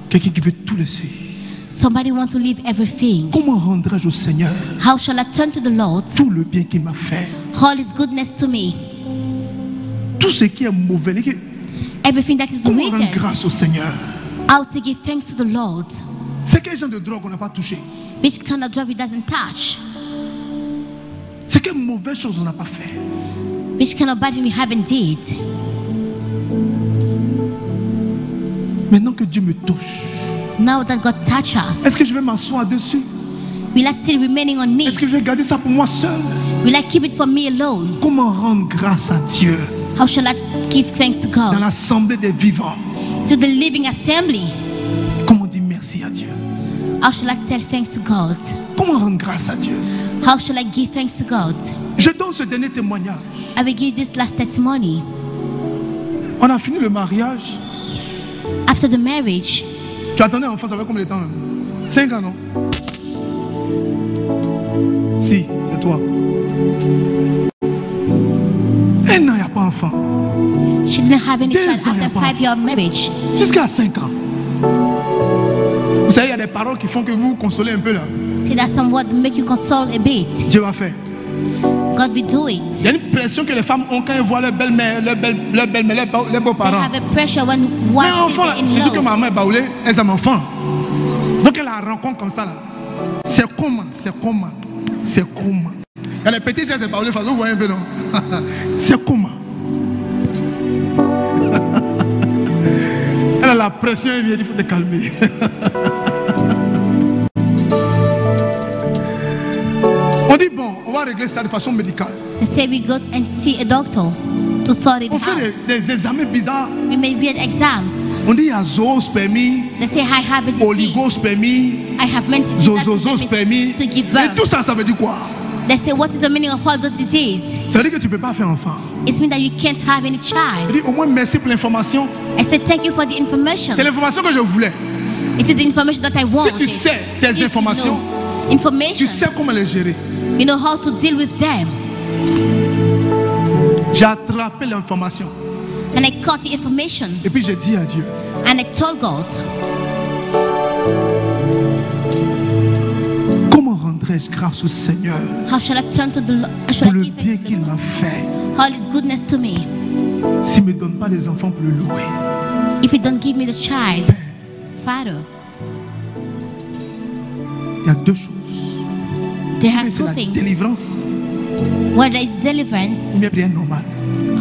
Quelqu'un qui veut tout laisser. Somebody who wants to leave everything. Comment rendrai-je au Seigneur How shall I turn to the Lord? tout le bien qu'il m'a fait? All His goodness to me. Tout ce qui est mauvais, Everything that is comment rendre wicked. grâce au Seigneur? How to give thanks to the Lord. C'est quel genre de drogue on n'a pas touché? Which kind of job He doesn't touch? C'est quelle mauvaise chose on n'a pas fait? Which kind of bad thing we haven't did? Maintenant que Dieu me touche, Now that God touch us, est-ce que je vais m'asseoir dessus? will I still remaining on me? Est-ce que je vais garder ça pour moi seul? Will I keep it for me alone? Comment rendre grâce à Dieu How shall I give thanks to dans God? l'assemblée des vivants? To the living assembly. Comment dire merci à Dieu? How shall I tell thanks to God? Comment rendre grâce à Dieu? How shall I give thanks to God? Je donne ce dernier témoignage. I will give this last testimony. On a fini le mariage. After the marriage, Tu attendais un enfant, ça fait combien de temps? 5 ans, non? Si, c'est toi. 1 an, il n'y a pas d'enfant. she didn't have any Deux child ans, y a after pas 5 years of marriage. Jusqu'à 5 ans. Vous savez, il y a des paroles qui font que vous vous consolez un peu là. See that some word make you console a bit. Dieu va faire. God will do it. Il y a une pression que les femmes ont quand elles voient leur belle-mère, les They beaux-parents. have a pressure when Mais wives enfant, see c'est their dit que in-law. maman est baoulée, elles aiment enfant. Donc elle la rencontre comme ça là. C'est comment? Il y a les petits gestes de baoulée, vous voyez un peu non? C'est comment? Elle a la pression, elle vient, il faut te calmer. On dit bon, on va régler ça de façon médicale. They say we go and see a doctor to sort it On fait out. des examens bizarres. We may read exams. On dit il y a zoospermie, They say I have a disease. oligospermie, I have meant disease that zozospermie. to give Et birth. tout ça, ça veut dire quoi? They say what is the meaning of all those disease? Ça veut dire que tu ne peux pas faire enfant. It means that you can't have any Je child. dis au moins merci pour l'information. I said thank you for the information. C'est l'information que je voulais. It is the information that I Si want. tu sais tes informations, tu Information. sais comment les gérer. You know how to deal with them. J'ai attrapé l'information. And I caught the information. Et puis j'ai dit à Dieu, And I told God, comment rendrai-je grâce au Seigneur how shall I turn to the Lord? Shall pour le I give bien thanks to qu'il the m'a Lord? fait All his goodness to me. s'il ne me donne pas des enfants pour le louer? If you don't give me the child, Father, Il y a deux choses. there are Mais c'est two la things. délivrance Where there is deliverance ou bien prière normale.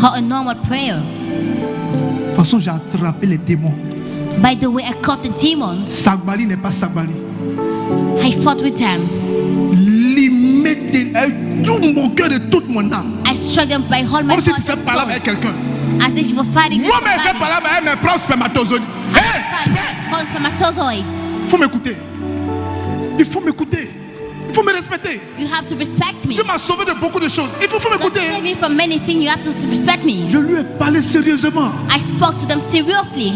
or a normal prayer. De toute façon, j'ai attrapé les démons. By the way, I caught the demons. Sagbali n'est pas Sagbali. I fought with them. Limité avec tout mon cœur et toute mon âme. I struck them by all my Comme si tu heart fais and parler soul. avec quelqu'un. As if you were fighting with Moi-même, je fais somebody. parler avec mes propres spermatozoïdes. Hé, Whole spermatozoids. il faut m'écouter. Il faut m'écouter. Il faut me respecter. You have to respect me. Dieu m'a sauvé de beaucoup de choses. Il faut God m'écouter. saved me from many things. You have to respect me. Je lui ai parlé sérieusement. I spoke to them seriously.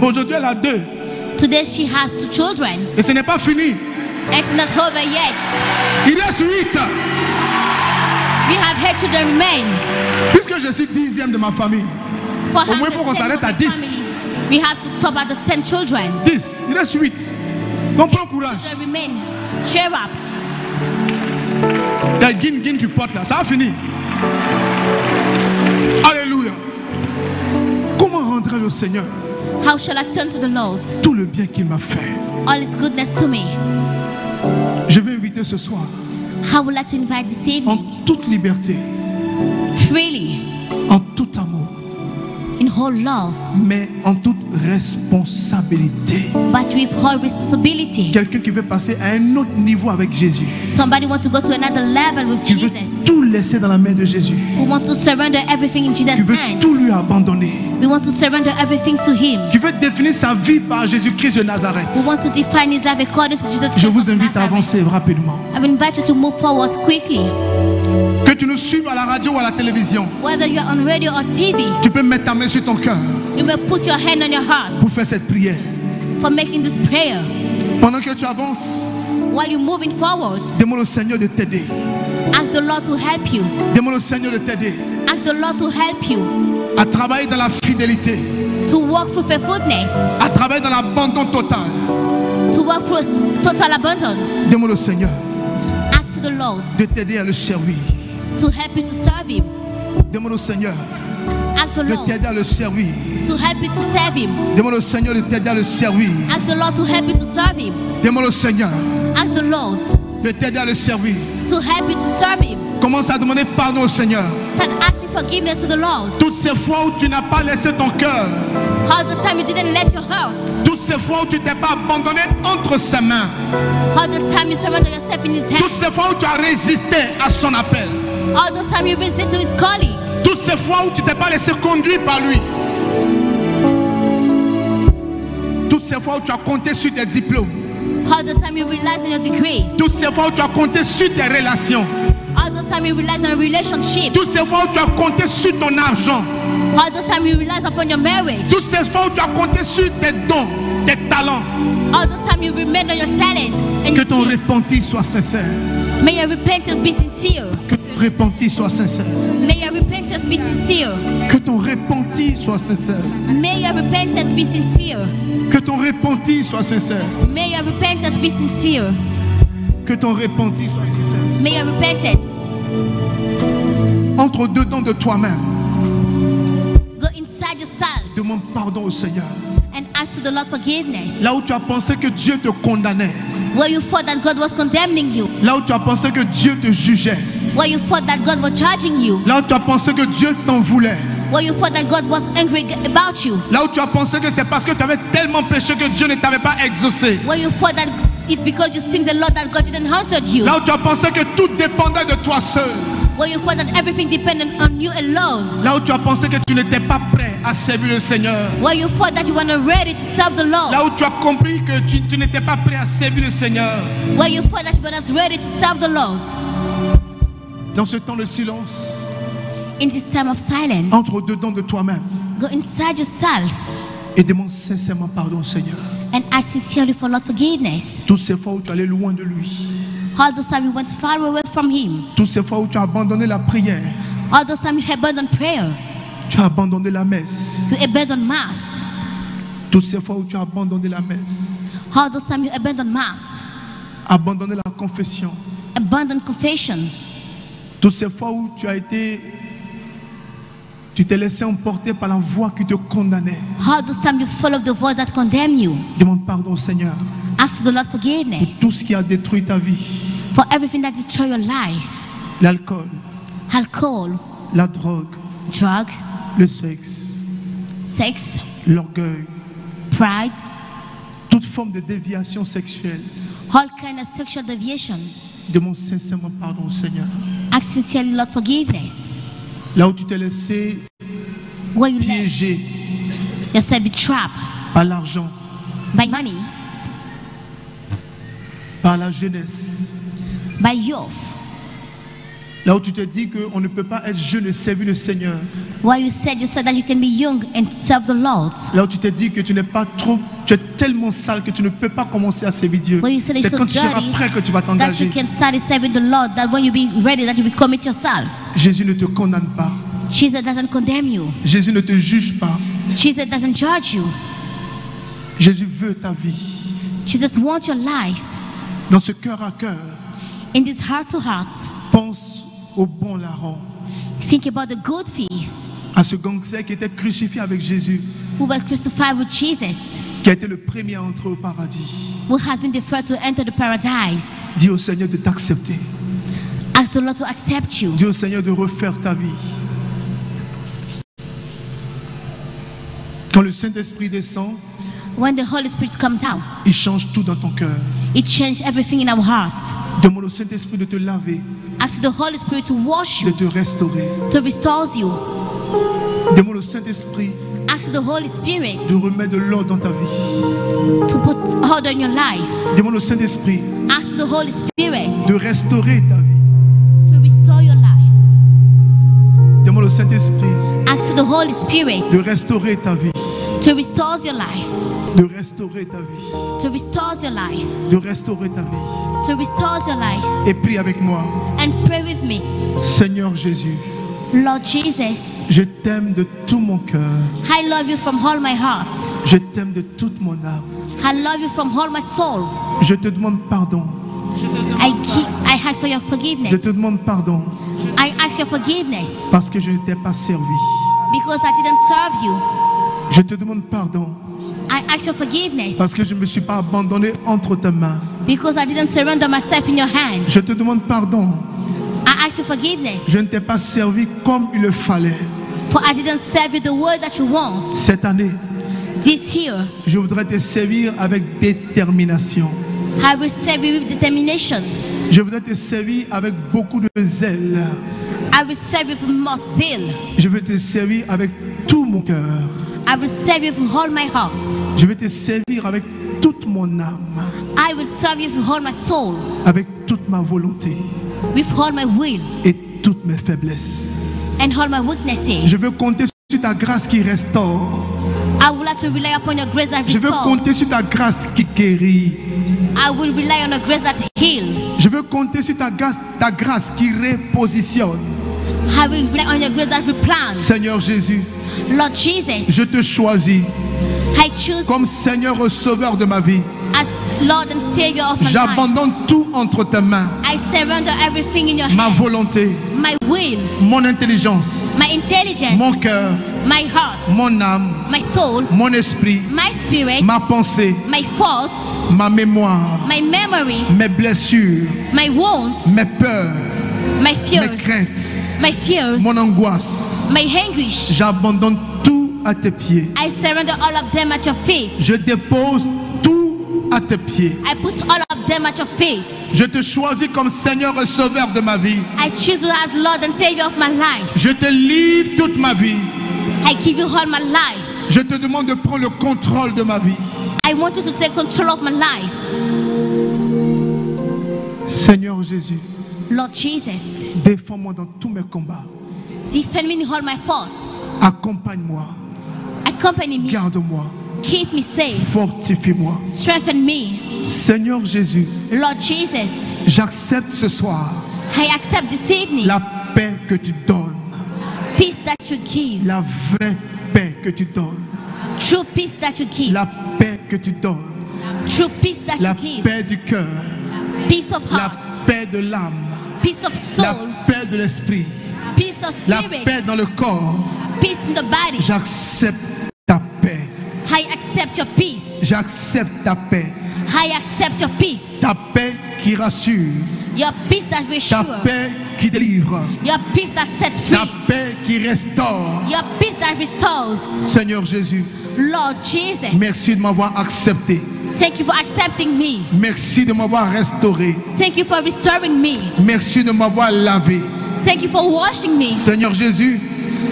Aujourd'hui, elle a 2. Today she has 2 children. Et ce n'est pas fini. It's not over yet. Il reste 8. We have 8 children remain. Puisque je suis 10e de ma famille. For Au moins, il faut qu'on 110 s'arrête of à the 10. family, we have to stop at the 10 children. 10. Il reste 8. Donc prends courage. Children remain. Cheer up. Ta guine tu portes là, ça a fini. Alléluia. Comment rendrai-je au Seigneur How shall I turn to the Lord? tout le bien qu'il m'a fait? All his goodness to me. Je vais inviter ce soir, I would like to invite this en evening, toute liberté, freely, en tout amour, in whole love, mais en toute responsabilité. but with whole responsibility. Quelqu'un qui veut passer à un autre niveau avec Jésus, Somebody want to go to another level with qui veut Jesus. tout laisser dans la main de Jésus, We want to surrender everything in Jesus' qui veut hands. tout lui abandonner, We want to surrender everything to Him. qui veut définir sa vie par Jésus-Christ de Nazareth. We want to define His life according to Jesus Christ. Je vous of invite à Nazareth. avancer rapidement. I will invite you to move forward quickly. Que tu nous suives à la radio ou à la télévision, Whether you're on radio or TV, tu peux mettre ta main sur ton cœur you may put your hand on your heart pour faire cette prière. for making this prayer. Pendant que tu avances, While you're moving forward, demande au Seigneur de t'aider. ask the Lord to help you. Demande au Seigneur de t'aider Ask the Lord to help you à travailler dans la fidélité, to walk through faithfulness, à travailler dans l'abandon total. to walk through total abandon. Demande au Seigneur Ask the Lord de t'aider à le servir. to help you to serve Him. Demande au Seigneur Ask the de Lord t'aider à le servir. to help you to serve Him. Demande au Seigneur de t'aider à le servir. Ask the Lord to help you to serve Him. Demande au Seigneur Ask the Lord de t'aider à le servir. to help you to serve Him. Commence à demander pardon au Seigneur. Start asking forgiveness to the Lord. Toutes ces fois où tu n'as pas laissé ton cœur, All the time you didn't let your heart. toutes ces fois où tu t'es pas abandonné entre ses mains, All the time you surrender yourself in His toutes hands. ces fois où tu as résisté à son appel, All the time you resist to His calling. toutes ces fois où tu t'es pas laissé conduire par lui, toutes ces fois où tu as compté sur tes diplômes, All the time you realize on your degrees. toutes ces fois où tu as compté sur tes relations, All the time you realize on a relationship. toutes ces fois où tu as compté sur ton argent, All the time you realize upon your marriage. toutes ces fois où tu as compté sur tes dons, tes talents, All the time you remain on your talents. And que your ton gifts. repentir soit sincère. May your repentance be sincere. Que ton repentir soit sincère. May your repentance be sincere. Que ton repentir soit sincère. May your repentance be sincere. Que ton repentir soit sincère. May your repentance be sincere. Que ton repentir soit sincère. May your repentance Entre dedans de toi-même. go inside yourself Demande pardon au Seigneur. and ask to the Lord forgiveness. Là où tu as pensé que Dieu te condamnait. Where you thought that God was condemning you. Là où tu as pensé que Dieu te jugeait. Where you thought that God was judging you. Là où tu as pensé que Dieu t'en voulait. Where you thought that God was angry about you. Là où tu as pensé que c'est parce que tu avais tellement péché que Dieu ne t'avait pas exaucé. Where you thought that it's because you sinned a lot that God didn't answer you. Là où tu as pensé que tout dépendait de toi seul. Where you thought that everything depended on you alone. Là où tu as pensé que tu n'étais pas prêt à servir le Seigneur. Where you thought that you were not ready to serve the Lord. Là où tu as compris que tu n'étais pas prêt à servir le Seigneur. Where you thought that you were not ready to serve the Lord. Dans ce temps de silence, In this time of silence, entre dedans de toi-même go inside yourself et demande sincèrement pardon au Seigneur. and ask sincerely for Lord forgiveness. Toutes ces fois où tu allais loin de lui. All those times you went far away from Him. Toutes ces fois où tu as abandonné la prière. All those times you abandoned prayer. Tu as abandonné la messe. You abandoned Mass. Toutes ces fois où tu as abandonné la messe. All those times you abandoned Mass. Abandonné la confession. Abandoned confession. Toutes ces fois où tu t'es laissé emporter par la voix qui te condamnait. All those times you followed the voice that condemned you. Demande pardon au Seigneur Ask the Lord pour forgiveness tout ce qui a détruit ta vie. for everything that destroyed your life. L'alcool, Alcohol, la drogue, drug, le sexe, sex, l'orgueil, pride, toute forme de déviation sexuelle. all kind of sexual deviation. Demande sincèrement pardon au Seigneur. Ask sincerely Lord forgiveness. Là où tu t'es laissé Where you let piéger yourself be trapped par l'argent, by money, par la jeunesse. by youth. Là où tu te dis qu'on ne peut pas être jeune et servir le Seigneur. Where you said that you can be young and serve the Lord. Là où tu te dis que tu n'es pas trop, tu es tellement sale que tu ne peux pas commencer à servir Dieu. Where you said it's C'est so quand tu seras dirty prêt que tu vas that t'engager. you can start serving the Lord, that when you be ready that you will commit yourself. Jésus ne te condamne pas. Jesus doesn't condemn you. Jésus ne te juge pas. Jesus doesn't judge you. Jésus veut ta vie. Jesus wants your life. Dans ce cœur à cœur, In this heart to heart, pense au bon larron, think about the good thief à ce gangster qui était crucifié avec Jésus, who was crucified with Jesus, qui a été le premier à entrer au paradis. who has been the first to enter the paradise. Dis au Seigneur de t'accepter. Ask the Lord to accept you. Dis au Seigneur de refaire ta vie. Quand le Saint-Esprit descend, When the Holy Spirit comes down, il change tout dans ton cœur. it changes everything in our hearts. Demande au Saint-Esprit de te laver, Ask the Holy Spirit to wash de you, te restaurer. to restore you. Demande au Saint-Esprit Ask the Holy Spirit de remettre de l'ordre dans ta vie. to put order in your life. Demande au Saint-Esprit Ask the Holy Spirit de restaurer ta vie. to restore your life. Demande au Saint-Esprit Ask the Holy Spirit de restaurer ta vie. to restore your life. De restaurer ta vie. To restore your life. De restaurer ta vie. To restore your life. Et prie avec moi. And pray with me. Seigneur Jésus, Lord Jesus, je t'aime de tout mon cœur. I love you from all my heart. Je t'aime de toute mon âme. I love you from all my soul. Je te demande pardon. I ask for your forgiveness. Je te demande pardon I ask your forgiveness parce que je ne t'ai pas servi. because I didn't serve you. Je te demande pardon I ask your forgiveness parce que je ne me suis pas abandonné entre tes mains. because I didn't surrender myself in your hands. Je te demande pardon. I ask your forgiveness Je ne t'ai pas servi comme il le fallait. for I didn't serve you the word that you want. Cette année, This year, je voudrais te servir avec détermination. I will serve you with determination. Je voudrais te servir avec beaucoup de zèle. I will serve you with more zeal. Je veux te servir avec tout mon cœur. I will serve you with all my heart. Je vais te servir avec toute mon âme, I will serve you with all my soul, avec toute ma volonté with all my will et toutes mes faiblesses. and all my weaknesses. Je veux compter sur ta grâce qui restaure. I would like to rely upon your grace that Je veux restores. compter sur ta grâce qui guérit. I will rely on your grace that heals. Je veux compter sur ta grâce qui repositionne. I will rely on your grace that replants. Seigneur Jésus, Lord Jesus, je te choisis I choose comme Seigneur et Sauveur de ma vie. as Lord and Savior of my life. J'abandonne tout entre tes mains. I surrender everything in your Ma hands. volonté, My will, mon intelligence, my intelligence, mon cœur, my heart, mon âme, my soul, mon esprit, my spirit, ma pensée, my thoughts, ma mémoire, my memory, mes blessures, my wounds, mes peurs, my mes fears, craintes, my fears, mon angoisse. my anguish. J'abandonne tout à tes pieds. I surrender all of them at your feet. Je dépose tout à tes pieds. I put all of them at your feet. Je te choisis comme Seigneur et Sauveur de ma vie. I choose you as Lord and Savior of my life. Je te livre toute ma vie. I give you all my life. Je te demande de prendre le contrôle de ma vie. I want you to take control of my life. Seigneur Jésus, Lord Jesus, défends-moi dans tous mes combats. defend me in all my thoughts. Accompagne-moi, Accompany me. garde-moi, Keep me safe. fortifie-moi. Strengthen me. Seigneur Jésus, Lord Jesus, j'accepte ce soir I accept this evening la paix que tu donnes, peace that you give. la vraie paix que tu donnes, True peace that you give. la paix que tu donnes, True peace that la you give. paix du cœur, Peace of la heart. paix de l'âme, Peace of la soul. paix de l'esprit, Peace of la spirit. paix dans le corps. Peace in the body. J'accepte ta paix, I accept your peace. j'accepte ta paix, I accept your peace. ta paix qui rassure, Your peace that ta reassures. paix qui délivre, Your peace that sets ta free. paix qui restaure. Your peace that restores. Seigneur Jésus, Lord Jesus, merci de m'avoir accepté. thank you for accepting me. Merci de m'avoir restauré. Thank you for restoring me. Merci de m'avoir lavé. Thank you for washing me. Seigneur Jésus,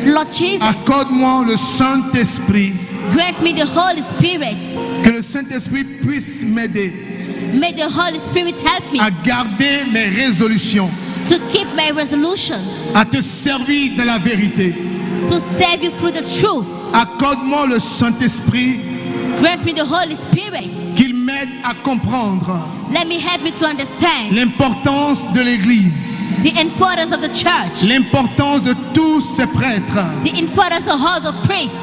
Lord Jesus, accorde-moi le Saint-Esprit. grant me the Holy Spirit. Que le Saint-Esprit puisse m'aider May the Holy Spirit help me à garder mes résolutions, to keep my resolutions, à te servir de la vérité. to serve you through the truth. Accorde-moi le Saint-Esprit, Grant me the Holy Spirit. qu'il m'aide à comprendre Let me help me to understand l'importance de l'Église, the importance of the church, l'importance de tous ces prêtres, the importance of all the priests,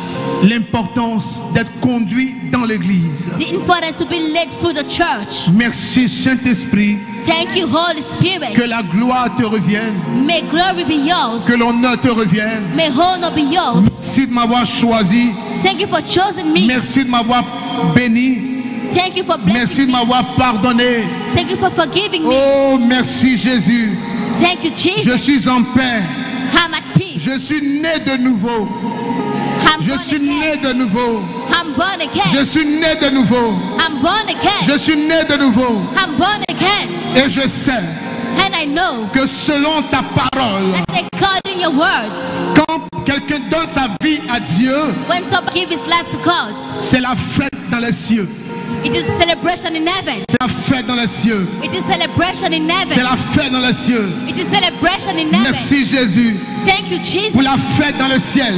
l'importance d'être conduit dans l'Église. the importance to be led through the church. Merci Saint-Esprit, Thank you, Holy Spirit. que la gloire te revienne, May glory be yours. que l'honneur te revienne. May honor be yours. Merci de m'avoir choisi, Thank you for choosing me. merci de m'avoir béni, Thank you for merci blessing de me. m'avoir pardonné. Thank you for forgiving me. Oh, merci Jésus, Thank you, je Jesus. suis en paix, I'm at peace. je suis né de nouveau, I'm je born suis again. né de nouveau, I'm born je again. suis né de nouveau, I'm born again. je suis né de nouveau, I'm born again. et je sais And I know que selon ta parole, that according your words, quand quelqu'un donne sa vie à Dieu, when somebody gives his life to God, c'est la fête dans les cieux, it is a celebration in heaven. c'est la fête dans les cieux, It is celebration in c'est heaven. la fête dans les cieux. It is celebration in heaven. Merci Jésus Thank you, Jesus, pour la fête dans le ciel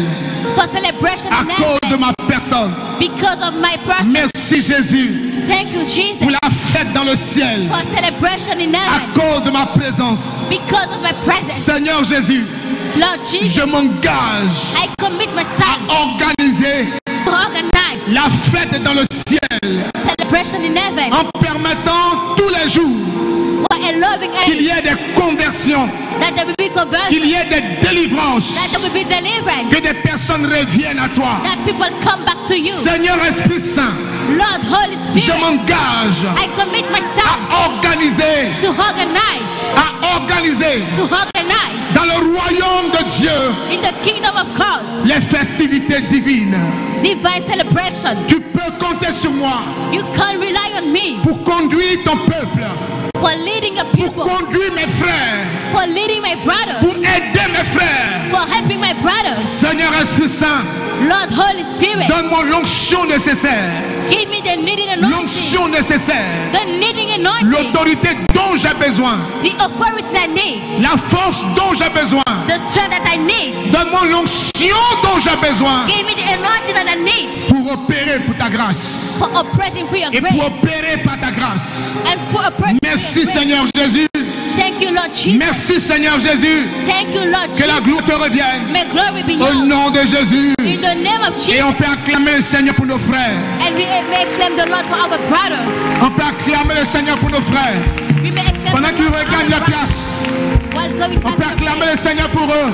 for celebration à in cause de heaven ma personne. because of my person. Merci Jésus Thank you, Jesus, pour la fête dans le ciel for celebration in à heaven cause de ma présence. because of my presence. Seigneur Jésus, Lord Jesus, je m'engage I commit à myself organiser to organize la fête dans le ciel celebration in heaven en permettant tous les jours for a loving qu'il end, y ait des conversions, that there will be qu'il conversion, y ait des délivrances, that there will be deliverance, que des personnes reviennent à toi. that people come back to you. Seigneur Esprit Saint, Lord, Holy je Spirit, m'engage I commit myself à organiser, to organize dans le royaume de Dieu in the kingdom of God, les festivités divines. divine celebration. Tu peux compter sur moi You can rely on me pour conduire ton peuple, for leading a pour people, conduire mes frères, for leading my brothers, pour aider mes frères. for helping my brothers. Seigneur Esprit Saint, Lord, Holy Spirit, donne-moi l'onction nécessaire, give me the needing anointing, l'onction nécessaire, the needing anointing, l'autorité dont j'ai besoin, the authority I need, la force dont j'ai besoin. the strength that I need. Donne-moi l'onction dont j'ai besoin Give me the anointing that I need pour opérer pour ta grâce for operating for your et grace pour opérer par ta grâce. and for operating for Merci your grace. Seigneur Jésus Thank Thank you, Lord Jesus. Merci Seigneur Jésus. Thank you, Lord Que la Jesus. gloire te revienne. May glory be Au yours. nom de Jésus. In the name of Et Jesus. on peut acclamer le Seigneur pour nos frères. And we may claim the Lord for our brothers. On peut acclamer le Seigneur pour nos frères. We may acclaim Pendant the qu'ils Lord for regagnent our la brothers. place, While going on back peut to acclamer the le Seigneur pour eux.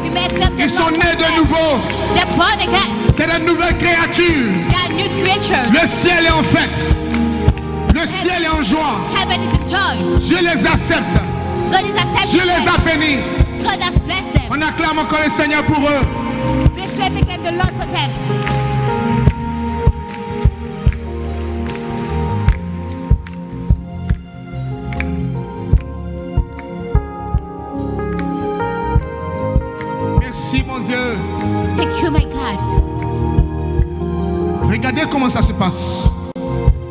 We may acclaim the Ils sont Lord nés for de them. nouveau. They're born again. C'est de nouvelles créatures. They are new creatures. Le ciel est en fête. Le ciel est en joie. Heaven is in joy. Dieu les accepte. God is accepting Dieu les them. a bénis. God has blessed them. On acclame encore le Seigneur pour eux. We claim the Lord for them. Merci mon Dieu. Thank you, my God. Regardez comment ça se passe.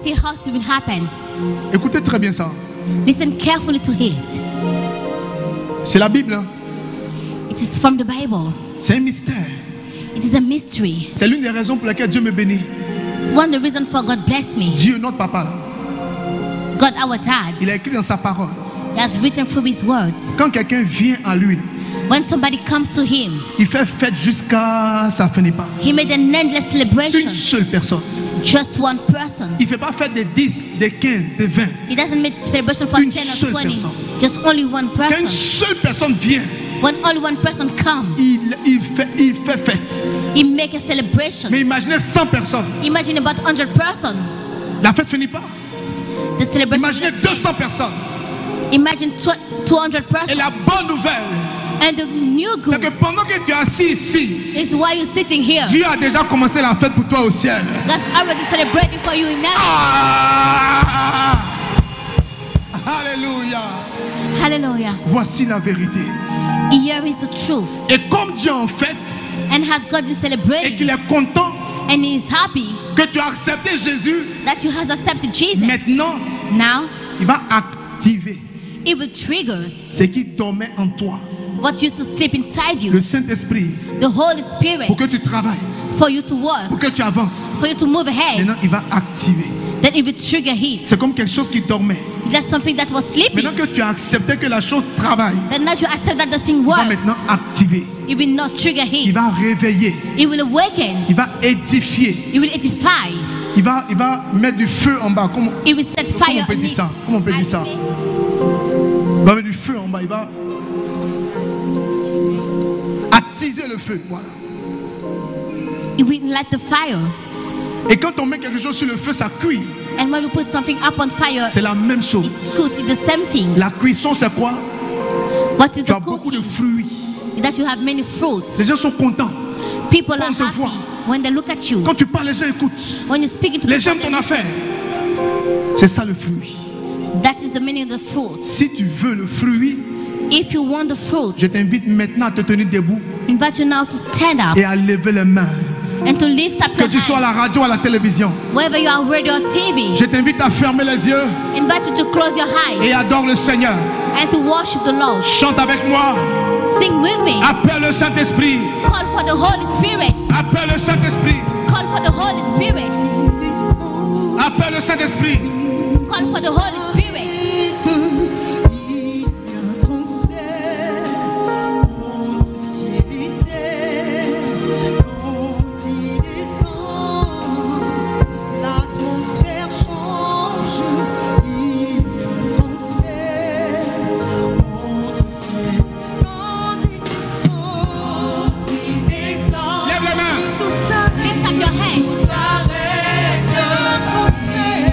See how it will happen. Écoutez très bien ça. Listen carefully to it. C'est la Bible. Hein? It is from the Bible. C'est un mystère. It is a mystery. C'est l'une des raisons pour lesquelles Dieu me bénit. It's one of the reasons for God bless me. Dieu, notre papa, là, God, our dad, il a écrit dans sa parole. He has written through His words. Quand quelqu'un vient à lui, When somebody comes to Him, il fait fête jusqu'à ça finit pas. He made an endless Une celebration. seule personne. Just one person. Il ne fait pas fête des 10, des 15, des 20. He doesn't make celebration for Une 10 seule or 20. personne. Just only one Quand une person. seule personne vient, When only one person comes, il fait fête. He make a celebration. Mais imaginez 100 personnes. Imagine about 100 persons. La fête finit pas. The celebration. Imaginez 200 personnes. Imagine 200 Et persons. la bonne nouvelle, And the new c'est que good pendant que tu es assis ici, is why you're sitting here. Dieu a déjà commencé la fête pour toi au ciel. God's already celebrating for you in heaven. Ah! Alléluia. Hallelujah. Voici la vérité. Here is the truth. Et comme Dieu en fait, And has God been et celebrating, qu'il est content and He is happy que tu as accepté Jésus, that you have accepted Jesus. maintenant, Now, il va activer it will trigger ce qui dormait en toi. what used to sleep inside you, Le Saint-Esprit, the Holy Spirit, pour que tu travailles, for you to work, pour que tu avances. for you to move ahead. Maintenant, il va activer. Then it will trigger Him. C'est comme quelque chose qui dormait. That's something that was sleeping. Maintenant que tu as accepté que la chose travaille, Then now you accept that the thing il va works. maintenant activer. It will not trigger Il Him. va réveiller. It will awaken. Il va édifier. It will edify. Il va mettre du feu en bas. Comment It will set fire on peut on dire it. ça? Comment on peut dire ça? Il va mettre du feu en bas. Il va attiser le feu. Voilà. It will light the fire. Et quand on met quelque chose sur le feu, ça cuit. And when we put something up on fire, C'est la même chose. it's good. It's the same thing. La cuisson, c'est quoi? What is Tu the as beaucoup de cooking? fruits. That you have many fruits. Les gens sont contents. People Quand are on te happy voit. when they look at you. Quand tu parles, les gens écoutent. When you're speaking to Les people, gens they ton listen. affaire. C'est ça le fruit. That is the meaning of the fruit. Si tu veux le fruit, If you want the fruit, je t'invite maintenant à te tenir debout I invite you now to stand up et à lever les mains. and to lift up Que your tu sois à hands. la radio ou à la télévision. Wherever you are, radio or TV, Je t'invite à fermer les yeux invite you to close your et eyes adore le Seigneur. and to worship the Lord. Chante avec moi. Sing with me. Appelle le Saint-Esprit. Call for the Holy Spirit. Appelle le Saint-Esprit. Call for the Holy Spirit. Appelle le Saint-Esprit. Call for the Holy Spirit. Il y a un transfert entre ciel et terre. Quand il descend, l'atmosphère change. Il y a un transfert entre ciel. Quand il descend, Lève les mains. tout s'arrête. Lift up your hands. Il y a un transfert.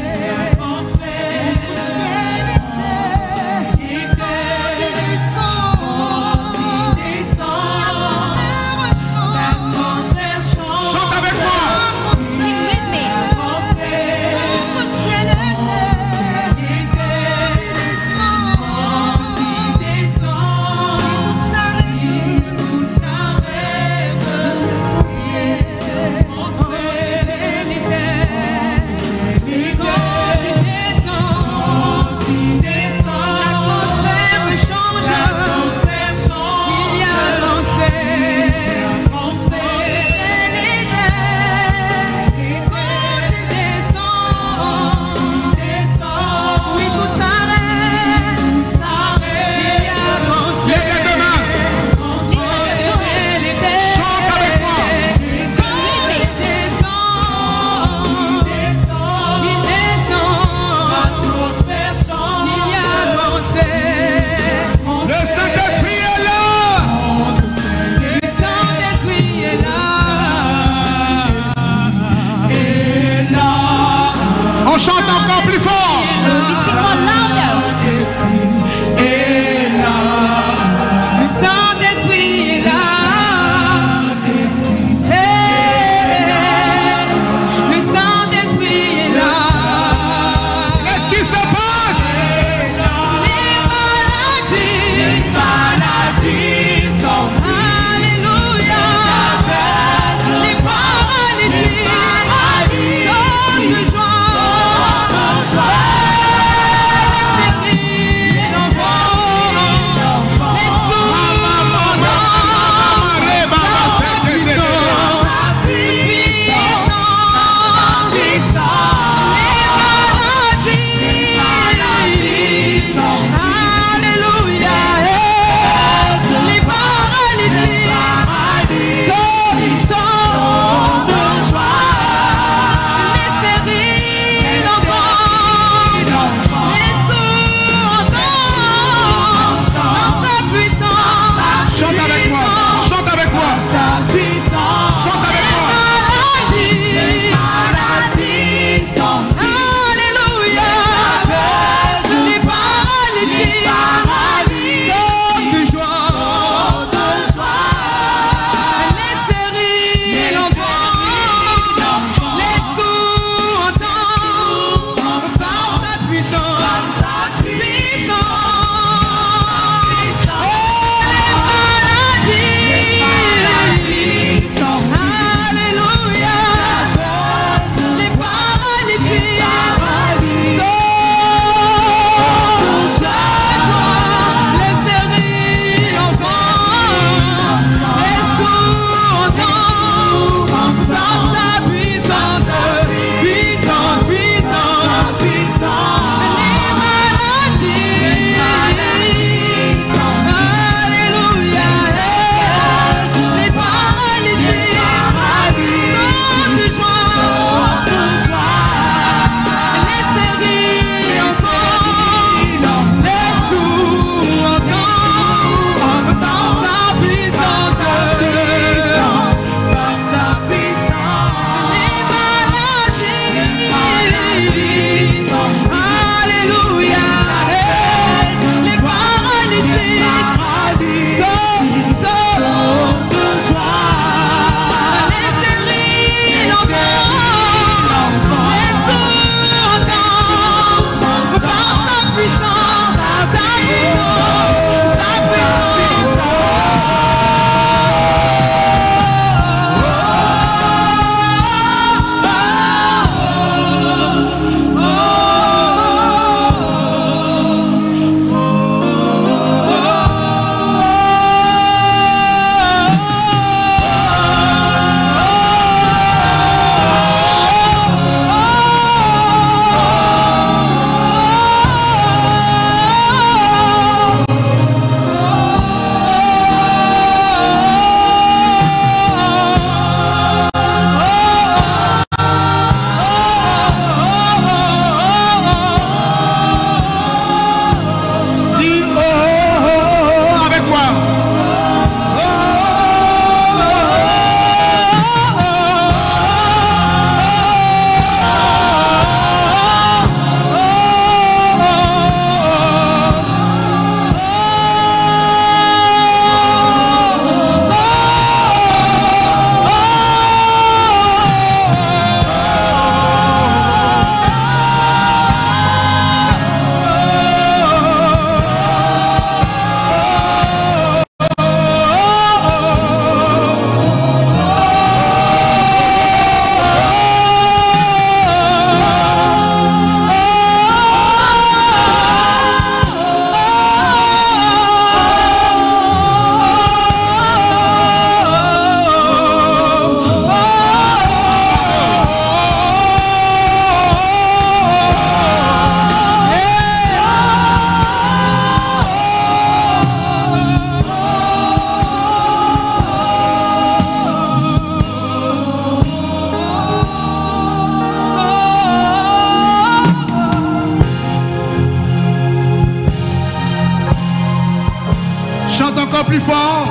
plus fort.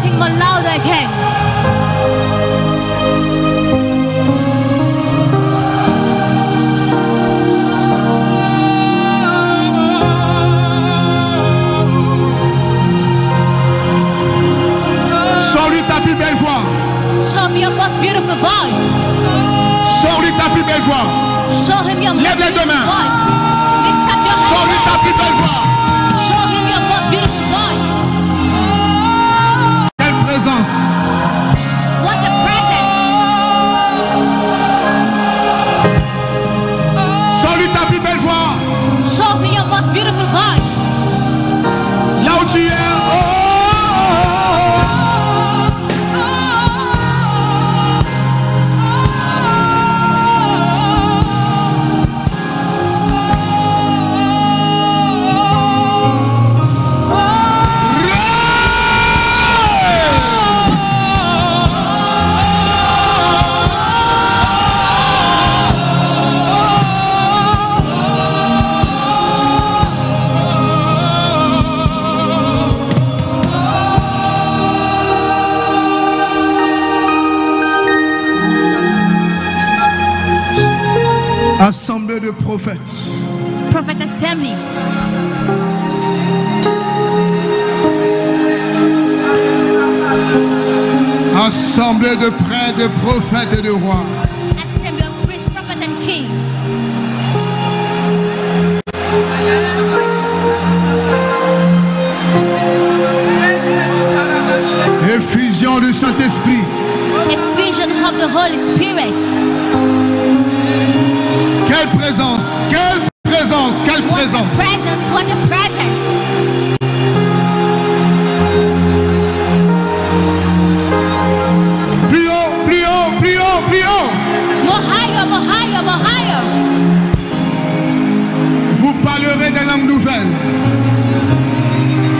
Sing more louder again. Sors-lui ta plus belle voix. Show me your most beautiful voice. Sors-lui ta plus belle voix. Show him your most Lève les deux beautiful mains. voice. Lift up your Sors-lui ta hands. plus belle voix. Show him your most beautiful voice. Quelle présence. What a presence. Sors-lui ta plus belle voix. Show me your most beautiful voice. Là où tu es. Assemblée de prophètes. Prophet assemblies. Assemblée de prêtres, de prophètes et de rois. Assembly of priests, prophet and king. Effusion du Saint-Esprit. Effusion of the Holy Spirit. Quelle présence, quelle présence, quelle What a présence. presence, what a presence. Plus haut, plus haut, plus haut, plus haut. More higher, more higher, more higher. Vous parlerez des langues nouvelles.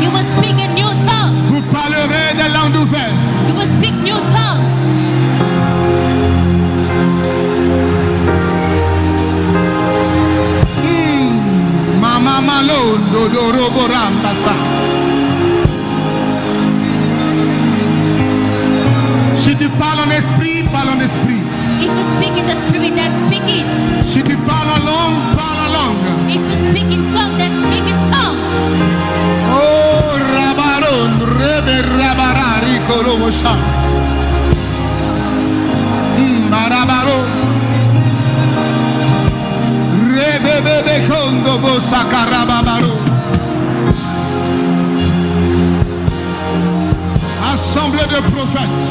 You will speak in new tongues. Vous parlerez des langues nouvelles. You will speak new tongues. Mama Malondo Dorobo Rambasa. Si tu parles en esprit, parle en esprit. If you speak in the spirit, then speak it. Si tu parles en langue, parle en langue. If you speak in tongue, then speak in tongue. Oh Rabaron, Rebe Rabarari Korobosha. Barabaro. Rebe Bebe Kondo Bosakarababaro. Assemblée de prophètes.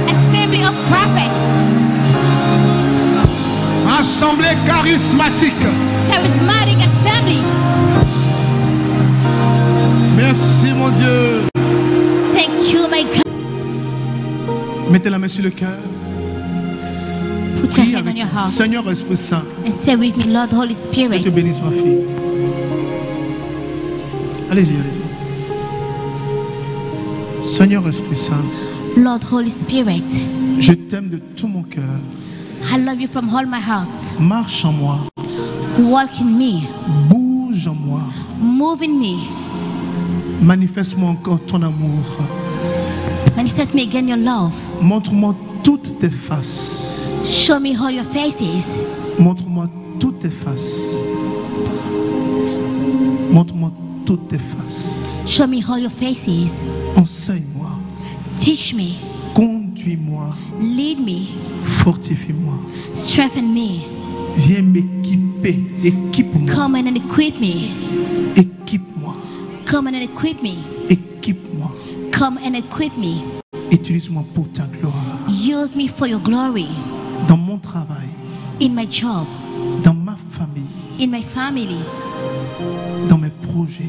Assembly of prophets. Assemblée charismatique. Charismatic assembly. Merci mon Dieu. Thank you, my God. Mettez la main sur le cœur. Put your Prie hand on avec your moi. heart Seigneur Esprit Saint, and say with me, Lord Holy je Spirit. te bénisse ma fille. Allez-y, allez-y. Seigneur Esprit Saint, Lord Holy Spirit, je t'aime de tout mon cœur. I love you from all my heart. Marche en moi, Walk in me. bouge en moi. Move in me. Manifeste-moi encore ton amour. Manifest me again your love. Montre-moi toutes tes faces. Show me all your faces. Montre-moi toutes tes faces. Montre-moi toutes tes faces. Show me all your faces. Enseigne-moi. Teach me. Conduis-moi. Lead me. Fortifie-moi. Strengthen me. Viens m'équiper. Équipe-moi. Come in and equip me. Équipe-moi. Come in and equip me. Équipe-moi. Come and equip me. Utilise-moi pour ta gloire. Use me for your glory. Dans mon travail, In my job. dans ma famille, In my family. dans mes projets,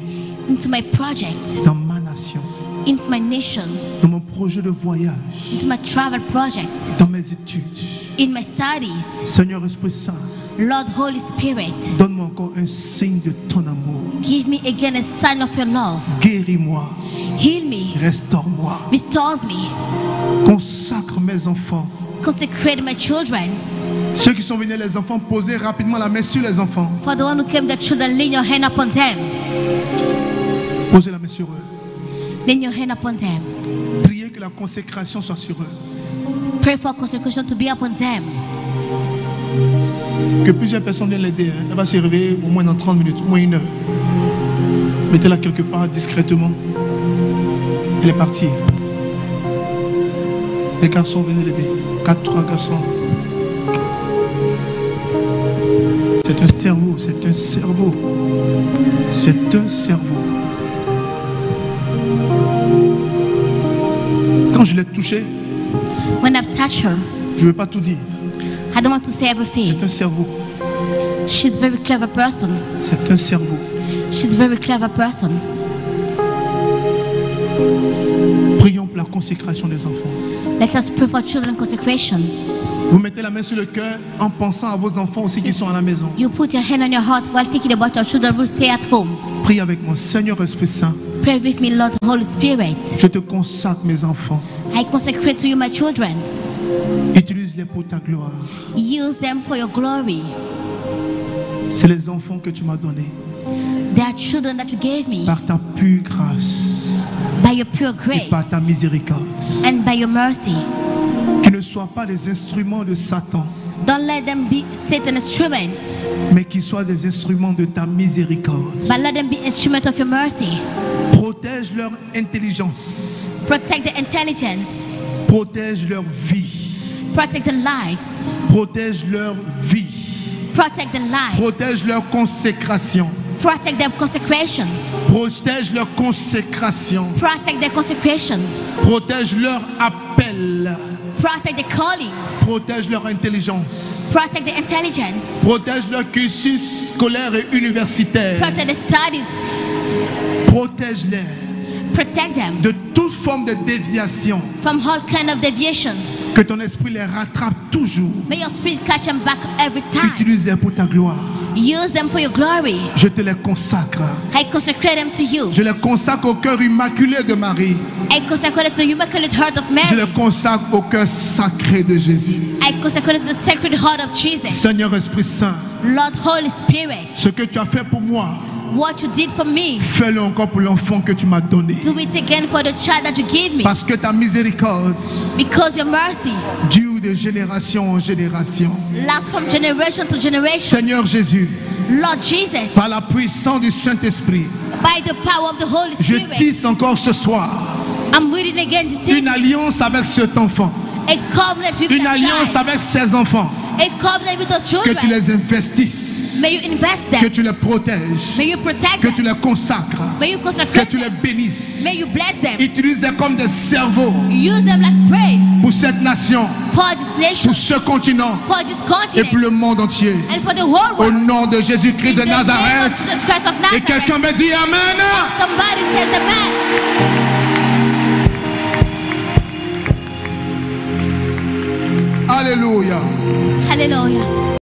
Into my project. dans ma nation, Into my nation. dans mon projet de voyage, Into my travel project. dans mes études. In my studies. Seigneur Esprit Saint, Lord Holy Spirit, donne-moi encore un signe de ton amour. give me again a sign of your love. Guéris-moi, Heal me. restaure-moi, Restores me. consacre mes enfants. Consecrate my children. Ceux qui sont venus, les enfants, posez rapidement la main sur les enfants. For the one who came, the children, lay your hand upon them. Posez la main sur eux. Lay your hand upon them. Priez que la consécration soit sur eux. Pray for consecration to be upon them. Que plusieurs personnes viennent l'aider. Hein. Elle va se réveiller au moins dans 30 minutes, au moins 1 heure. Mettez-la quelque part discrètement. Elle est partie. Les garçons, venez l'aider. 3 garçons. C'est un cerveau, c'est un cerveau. C'est un cerveau. Quand je l'ai touché, When I've touched her, je ne veux pas tout dire. I don't want to say everything. C'est un cerveau. She's a very clever person. C'est un cerveau. She's a very clever person. Prions pour la consécration des enfants. Let us pray for children consecration. Vous mettez la main sur le cœur en pensant à vos enfants aussi qui sont à la maison. You put your hand on your heart while thinking about your children who stay at home. Prie avec moi. Seigneur Esprit Saint, Pray with me, Lord Holy Spirit. je te consacre mes enfants. I consecrate to you my children. Utilise-les pour ta gloire. Use them for your glory. C'est les enfants que tu m'as donnés They are children that you gave me par ta pure grâce by your pure et grace par ta miséricorde. and by your mercy. Qu'ils ne soient pas des instruments de Satan, Don't let them be Satan's instruments, mais qu'ils soient des instruments de ta miséricorde. but let them be instruments of your mercy. Protège leur intelligence. Protect the intelligence. Protège leur vie. Protect the lives. Protège leur vie. Protect the lives. Protège leur consécration. Protect their consecration. Protège leur consécration. Protect their consecration. Protège leur appel. Protect the calling. Protège leur intelligence. Protect the intelligence. Protège leur cursus scolaire et universitaire. Protect the studies. Protège-les Protect them de toute forme de déviation. from all kind of deviation. Que ton esprit les rattrape toujours. May your spirit catch them back every time. Utilise-les pour ta gloire. Use them for your glory. Je te les consacre. I consecrate them to you. Je les consacre au cœur immaculé de Marie. I consecrate it to the immaculate heart of Je Mary. les consacre au cœur sacré de Jésus. I consecrate it to the sacred heart of Jesus. Seigneur Esprit Saint, Lord Holy Spirit, ce que tu as fait pour moi, what you did for me, fais-le encore pour l'enfant que tu m'as donné. do it again for the child that you gave me. Parce que ta miséricorde Because your mercy dure de génération en génération. lasts from generation to generation. Seigneur Jésus, Lord Jesus, par la puissance du Saint-Esprit, by the power of the Holy je Spirit, tisse encore ce soir I'm reading again this une evening. alliance avec cet enfant, A covenant with une that alliance child. avec ses enfants, A covenant with those que tu children. les investisses, May you invest que them. tu les protèges, May you protect que them. tu les consacres, May you que consecrate tu les them. bénisses. May you bless them. Utilise-les comme des cerveaux Use them like brain pour cette nation, for this nation, pour ce continent for this et pour continent, le monde entier. and for the whole Au world. nom de Jésus-Christ de In the name of Nazareth. Jesus Christ of Et quelqu'un Nazareth. me dit Amen. Somebody says amen.